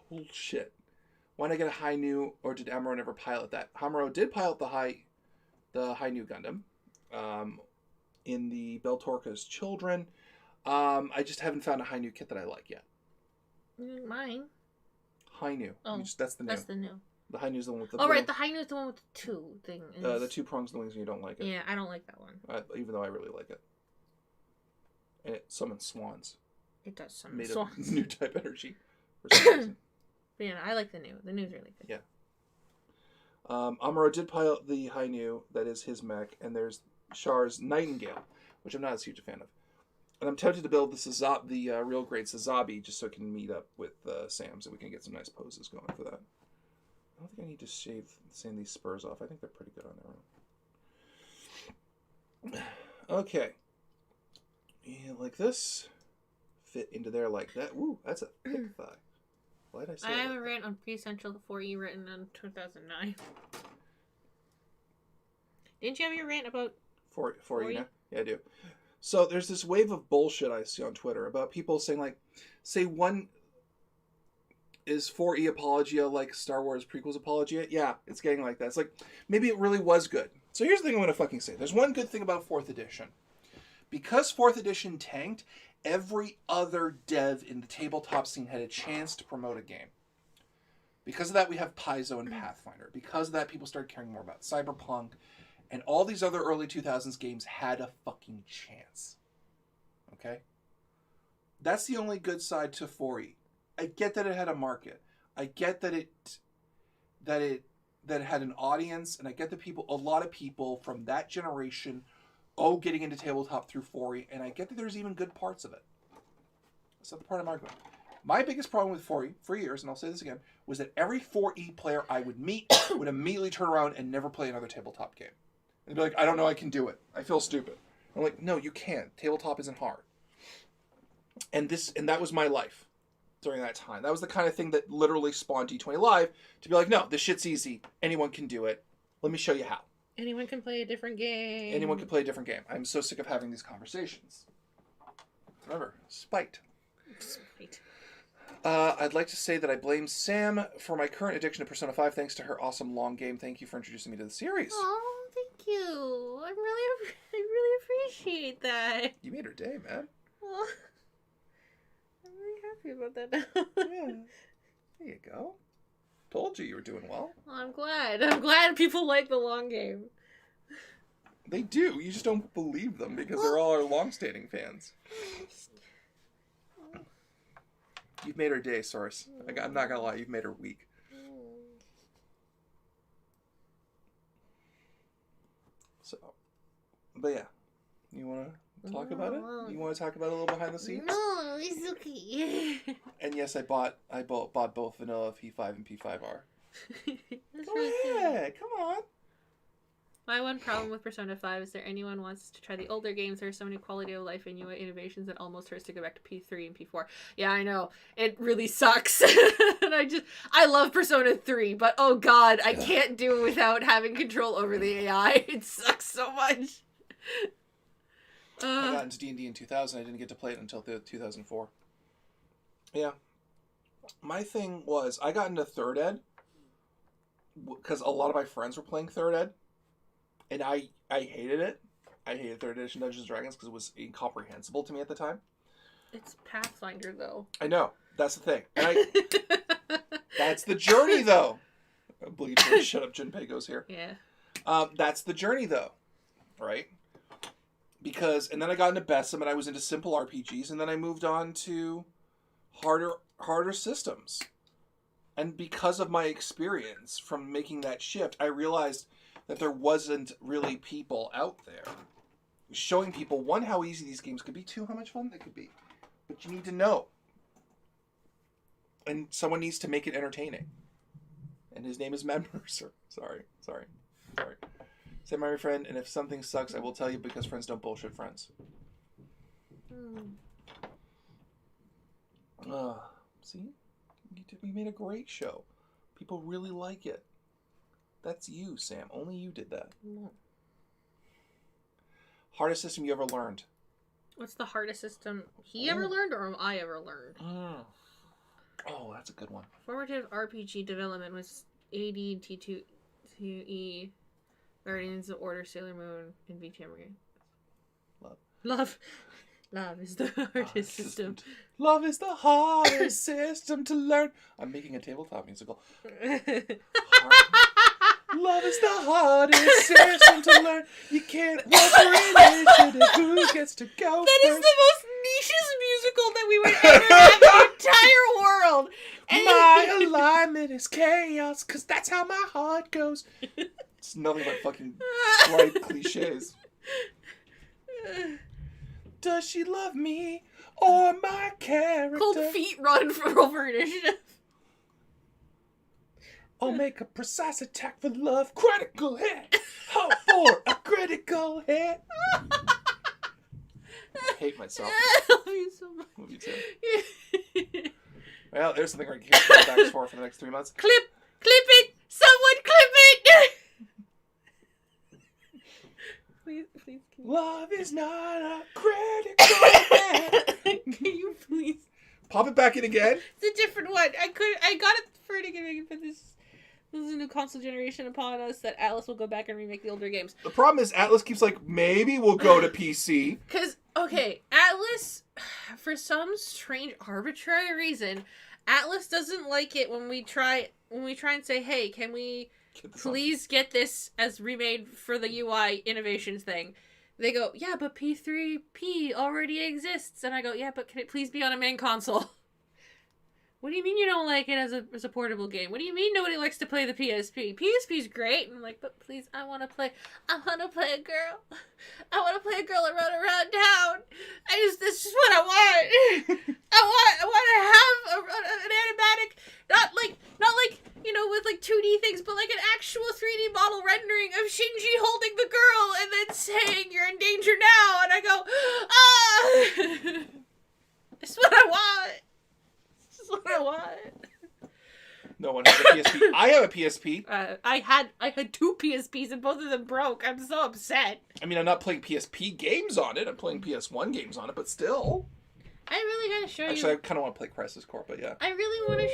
bullshit. Why not get a high new, or did Amuro never pilot that? Amuro did pilot the high new Gundam in the Beltorca's Children. I just haven't found a high new kit that I like yet. Mine. High new. Oh, that's the new. That's the new. The high new is the one with the. Oh, right. The high new is the one with the 2 thing. The 2 prongs and the wings, and you don't like it. Yeah, I don't like that one. Even though I really like it. And it summons swans. It does summon made swans. Of new type energy. For some reason. But yeah, I like the new. The new's really good. Yeah. Amuro did pilot the high new, that is his mech, and there's Char's Nightingale, which I'm not as huge a fan of. And I'm tempted to build the real grade Sazabi just so I can meet up with Sam so we can get some nice poses going for that. I don't think I need to sand these spurs off. I think they're pretty good on their own. Okay. Yeah, like this. Fit into there like that. Woo, that's a thick thigh. Why did I say I that? have a rant on Pre-Essential 4E written in 2009. Didn't you have your rant about 4E now? Yeah, I do. So there's this wave of bullshit I see on Twitter about people saying, like, say one is 4E Apologia like Star Wars prequels Apologia? Yeah, it's getting like that. It's like, maybe it really was good. So here's the thing I'm going to fucking say. There's one good thing about 4th edition. Because 4th edition tanked, every other dev in the tabletop scene had a chance to promote a game. Because of that, we have Paizo and Pathfinder. Because of that, people started caring more about Cyberpunk. And all these other early 2000s games had a fucking chance. Okay? That's the only good side to 4E. I get that it had a market. I get that it had an audience, and I get that a lot of people from that generation getting into tabletop through 4E, and I get that there's even good parts of it. That's not the part I'm arguing. My biggest problem with 4E, for years, and I'll say this again, was that every 4E player I would meet would immediately turn around and never play another tabletop game. They'd be like, I don't know I can do it. I feel stupid. I'm like, no, you can't. Tabletop isn't hard. And that was my life during that time. That was the kind of thing that literally spawned D20 Live to be like, no, this shit's easy. Anyone can do it. Let me show you how. Anyone can play a different game. Anyone can play a different game. I'm so sick of having these conversations. Remember, spite. I'd like to say that I blame Sam for my current addiction to Persona 5 thanks to her awesome long game. Thank you for introducing me to the series. Oh, thank you. I really appreciate that. You made her day, man. Oh, I'm really happy about that now. Yeah. There you go. Told you were doing well. Well, I'm glad. I'm glad people like the long game. They do. You just don't believe them because they're all our long-standing fans. You've made her day, Source. I'm not gonna lie. You've made her week. But yeah, you want to talk about it? You want to talk about it a little behind the scenes? No, it's okay. And yes, I bought both vanilla P5 and P5R. Go ahead, come on. My one problem with Persona 5 is there anyone wants to try the older games. There are so many quality of life and UI innovations that almost hurts to go back to P3 and P4. Yeah, I know. It really sucks. And I love Persona 3, but oh god, I can't do it without having control over the AI. It sucks so much. I got into D&D in 2000. I didn't get to play it until 2004. Yeah. My thing was, I got into 3rd ed because a lot of my friends were playing 3rd ed. And I hated it. I hated 3rd edition Dungeons & Dragons because it was incomprehensible to me at the time. It's Pathfinder, though. I know. That's the thing. And that's the journey, though. Bleed, shut up, Junpei goes here. Yeah. That's the journey, though. Right? And then I got into Besom, and I was into simple RPGs, and then I moved on to harder systems. And because of my experience from making that shift, I realized that there wasn't really people out there showing people, one, how easy these games could be, two, how much fun they could be. But you need to know. And someone needs to make it entertaining. And his name is Matt Mercer. Sorry. Say my friend, and if something sucks, I will tell you because friends don't bullshit friends. See? We made a great show. People really like it. That's you, Sam. Only you did that. No. Hardest system you ever learned? What's the hardest system he ever learned or I ever learned? Oh, that's a good one. Formative RPG development was AD, T2E, Guardians of Order, Sailor Moon, and VTM game. Love is the hardest system. Love is the hardest system to learn. I'm making a tabletop musical. Love is the hardest system to learn. You can't walk for initiative. Who gets to go That first? is the most nichest musical that we would ever have in the entire world. And my alignment is chaos, because that's how my heart goes. It's nothing but fucking slight cliches. Does she love me or my character? Cold Feet run for Rover Initiative. I'll make a precise attack for love. Critical hit. Hope for a critical hit. I hate myself. I love you so much. Love you too. Well, there's something right here to go back for the next 3 months. Clip it! Someone clip it! Please. Love is not a critical hit. Can you please? Pop it back in again. It's a different one. I got it for it again, but this is a new console generation upon us that Atlas will go back and remake the older games. The problem is Atlas keeps like, maybe we'll go to PC. Because, okay, Atlas, for some strange arbitrary reason, Atlas doesn't like it when we try and say, hey, can we please get this as remade for the UI innovations thing? They go, yeah, but P3P already exists. And I go, yeah, but can it please be on a main console? What do you mean you don't like it as a portable game? What do you mean nobody likes to play the PSP? PSP's great. And I'm like, but please, I want to play a girl. I want to play a girl and run around town. This is what I want. I want to have an animatic, not like, with like 2D things, but like an actual 3D model rendering of Shinji holding the girl and then saying, you're in danger now. And I go, this is what I want. What I want. No one has a PSP. I have a PSP. I had 2 PSPs and both of them broke. I'm so upset. I mean, I'm not playing PSP games on it. I'm playing PS1 games on it, but still. I really gotta show you. Actually, I kind of want to play Crisis Core, but yeah. I really want to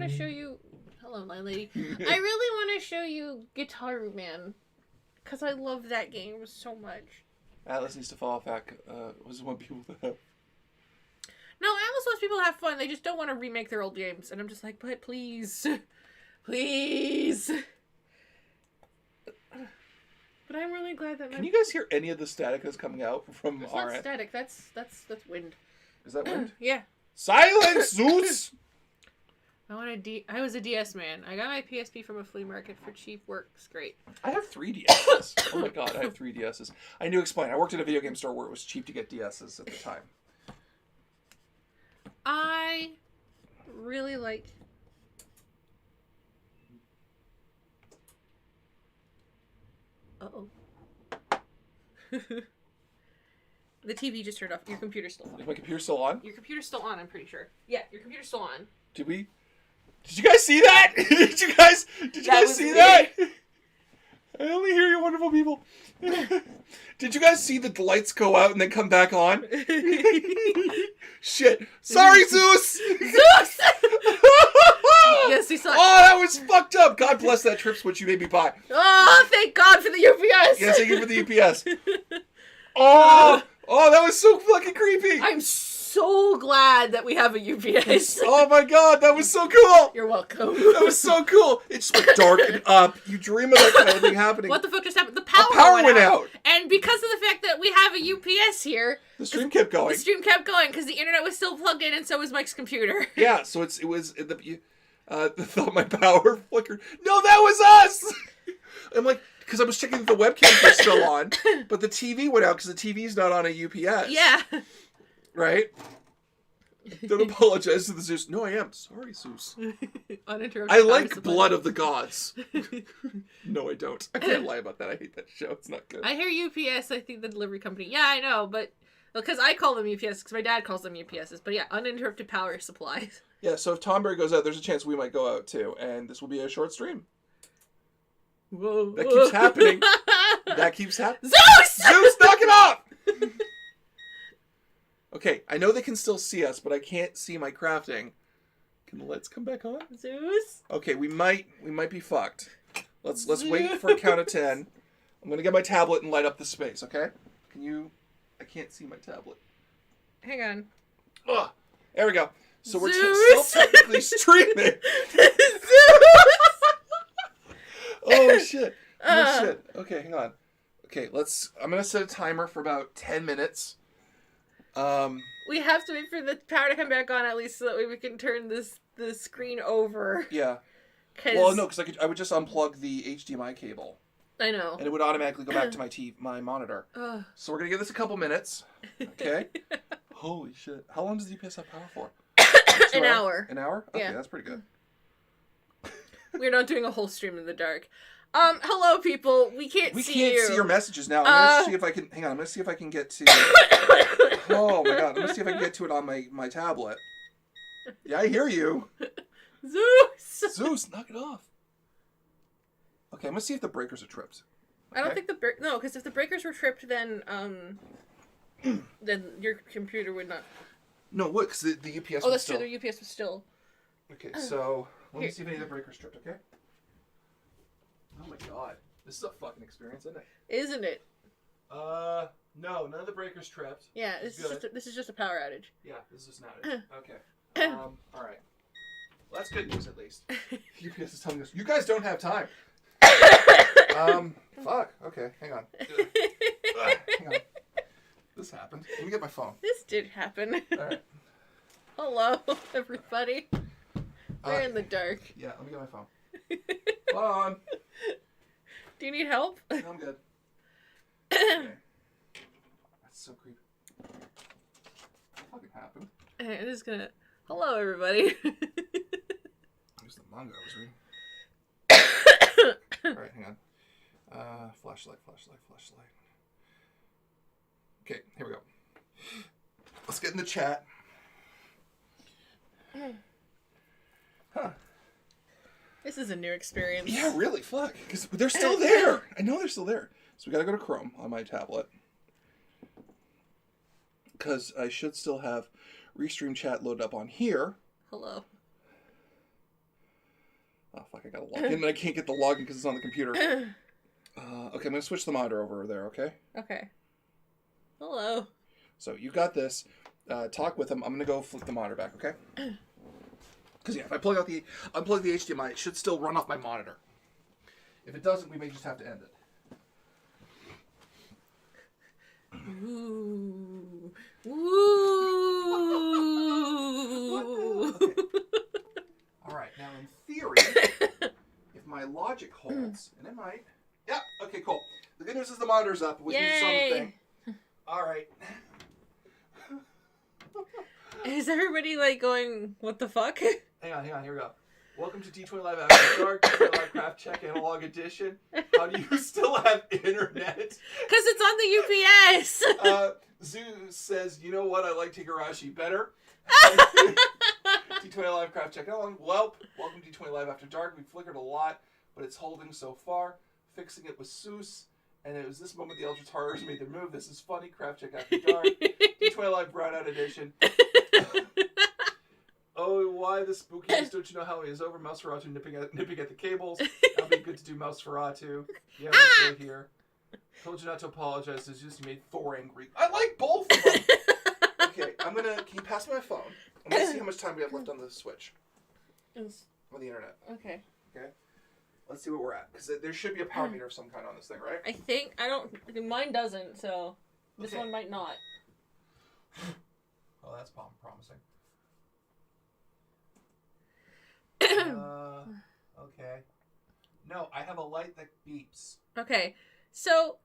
show you. Hello, my lady. I really want to show you Guitar Man, because I love that game so much. Atlas needs to fall back. Was one people to have. No, Atlas wants people to have fun. They just don't want to remake their old games. And I'm just like, but please. Please. But I'm really glad that Can you guys hear any of the static that's coming out from It's our not static. That's wind. Is that wind? Yeah. Silence, Zeus! I was a DS man. I got my PSP from a flea market for cheap. Works great. I have 3 DSs. Oh my god, I have 3 DSs. I need to explain. I worked at a video game store where it was cheap to get DSs at the time. I really like... Uh-oh. The TV just turned off. Your computer's still on. Is my computer still on? Your computer's still on, I'm pretty sure. Yeah, your computer's still on. Did you guys see that? Did you guys see that? I only hear you wonderful people. Did you guys see the lights go out and then come back on? Shit. Sorry, Zeus! Zeus! Yes, we saw it. Oh, that was fucked up. God bless that trip switch you made me buy. Oh, thank God for the UPS. Yes, thank you for the UPS. Oh, that was so fucking creepy. I'm so glad that we have a UPS. Oh my god, that was so cool. You're welcome. That was so cool. It just went dark and up. You dream of that kind of thing happening. What the fuck just happened? The power went out. And because of the fact that we have a UPS here, the stream kept going. The stream kept going because the internet was still plugged in, and so was Mike's computer. Yeah, so it was thought my power flickered. No, that was us. I'm like, because I was checking if the webcam was still on, but the TV went out because the TV's not on a UPS. Yeah. Right? Don't apologize to the Zeus. No, I am. Sorry, Zeus. Uninterrupted. I like Blood of the Gods. No, I don't. I can't lie about that. I hate that show. It's not good. I hear UPS, I think the delivery company. Yeah, I know, but... Because I call them UPS, because my dad calls them UPSs. But yeah, uninterrupted power supplies. Yeah, so if Tomberry goes out, there's a chance we might go out too. And this will be a short stream. Whoa. That keeps happening. That keeps happening. Zeus! Zeus, knock it off! Okay, I know they can still see us, but I can't see my crafting. Can the lights come back on? Zeus? Okay, we might be fucked. Let's wait for a count of 10. I'm gonna get my tablet and light up the space, okay? Can you... I can't see my tablet. Hang on. Ugh. There we go. So we're Zeus! still technically streaming. Zeus! Oh shit. Oh shit. Okay, hang on. Okay, I'm gonna set a timer for about 10 minutes. We have to wait for the power to come back on at least so that way we can turn the screen over. Yeah. Well, no, because I would just unplug the HDMI cable. I know. And it would automatically go back to my monitor. So we're gonna give this a couple minutes. Okay. Holy shit. How long does the UPS have power for? An hour. An hour? Okay, yeah. That's pretty good. We're not doing a whole stream in the dark. Hello people. We can't see you. We can't see your messages now. I'm gonna see if I can hang on, I'm gonna see if I can get to Oh my god, I'm gonna see if I can get to it on my tablet. Yeah, I hear you. Zeus! Zeus, knock it off. Okay, I'm gonna see if the breakers are tripped. Okay? I don't think no, because if the breakers were tripped, then then your computer would not. No, what? Because the UPS. Oh, that's true. The UPS was still. Okay, so let me see if any of the breakers tripped. Okay. Oh my god, this is a fucking experience, isn't it? Isn't it? No, none of the breakers tripped. Yeah, this is just a power outage. Yeah, this is just an outage. Okay. All right. Well, that's good news at least. UPS is telling us you guys don't have time. Fuck. Okay, hang on. Hang on. This happened. Let me get my phone. This did happen. All right. Hello, everybody. We're in the dark. Yeah, let me get my phone. Hold on. Do you need help? No, I'm good. Okay. That's so creepy. What fucking happened? I'm just gonna... Hello, everybody. Here's the manga I was reading. Alright, hang on. Flashlight. Okay, here we go. Let's get in the chat. Huh. This is a new experience. Yeah, really, fuck. Because they're still there. I know they're still there. So we gotta go to Chrome on my tablet. Because I should still have Restream chat loaded up on here. Hello. Oh, fuck, I gotta log in, and I can't get the login because it's on the computer. Okay, I'm gonna switch the monitor over there, okay? Okay. Hello. So, you got this. Talk with him. I'm gonna go flip the monitor back, okay? Because, yeah, if I unplug the HDMI, it should still run off my monitor. If it doesn't, we may just have to end it. Ooh. Ooh. Okay. All right. magic holds, and it might. Yeah. Okay. Cool. The good news is the monitor's up, which means Yay! something. All right. Is everybody like going, what the fuck? Hang on. Here we go. Welcome to D20 Live After Dark, D20 Live Craft Check Analog Edition. How do you still have internet? Because it's on the UPS. Zeus says, you know what? I like Higurashi better. D20 Live Craft Check Analog. Welp. Welcome to D20 Live After Dark. We flickered a lot, but it's holding so far. Fixing it with Zeus. And it was this moment the Eldritch Horrors made their move. This is funny. Craft Check After Dark. D20 Live Brownout Edition. Oh, why the spookiness? Don't you know how he is over? Nosferatu nipping at the cables. That'll be good to do Nosferatu. Yeah, let's go here. Told you not to apologize. It's just you made Thor angry. I like both of them. Okay, can you pass me my phone? I'm gonna see how much time we have left on the Switch. On the internet. Okay. Okay. Let's see what we're at. Because there should be a power meter of some kind on this thing, right? Mine doesn't, so this Okay. one might not. Oh, that's promising. Okay. No, I have a light that beeps. Okay, so,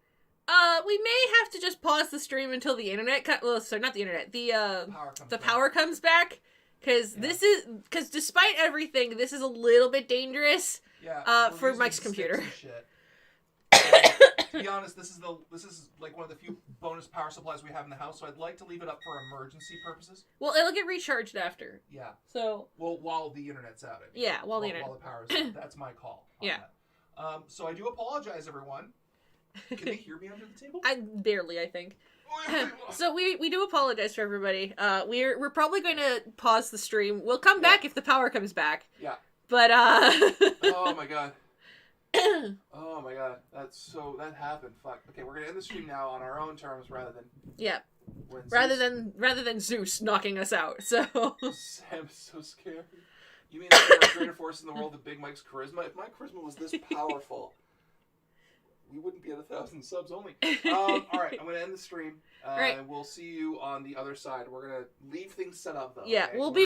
we may have to just pause the stream until the internet, not the internet, the power comes back, because despite everything, this is a little bit dangerous, for Mike's computer. To be honest, this is like one of the few bonus power supplies we have in the house, so I'd like to leave it up for emergency purposes. Well, it'll get recharged after. Yeah. So. Well, while the internet's out. Yeah, while the power's out. That's my call. Yeah. That. So I do apologize, everyone. Can they hear me under the table? Barely, I think. So we do apologize for everybody. We're probably going to pause the stream. We'll come back if the power comes back. Yeah. But Oh my god. Oh my god. That happened. Fuck. Okay, we're gonna end the stream now on our own terms rather than Zeus knocking us out. So Sam's so scared. You mean if there was a greater force in the world than Big Mike's charisma? If my charisma was this powerful, we wouldn't be at 1,000 subs only. Alright, I'm gonna end the stream. Right. We'll see you on the other side. We're gonna leave things set up though. Yeah, okay? we'll be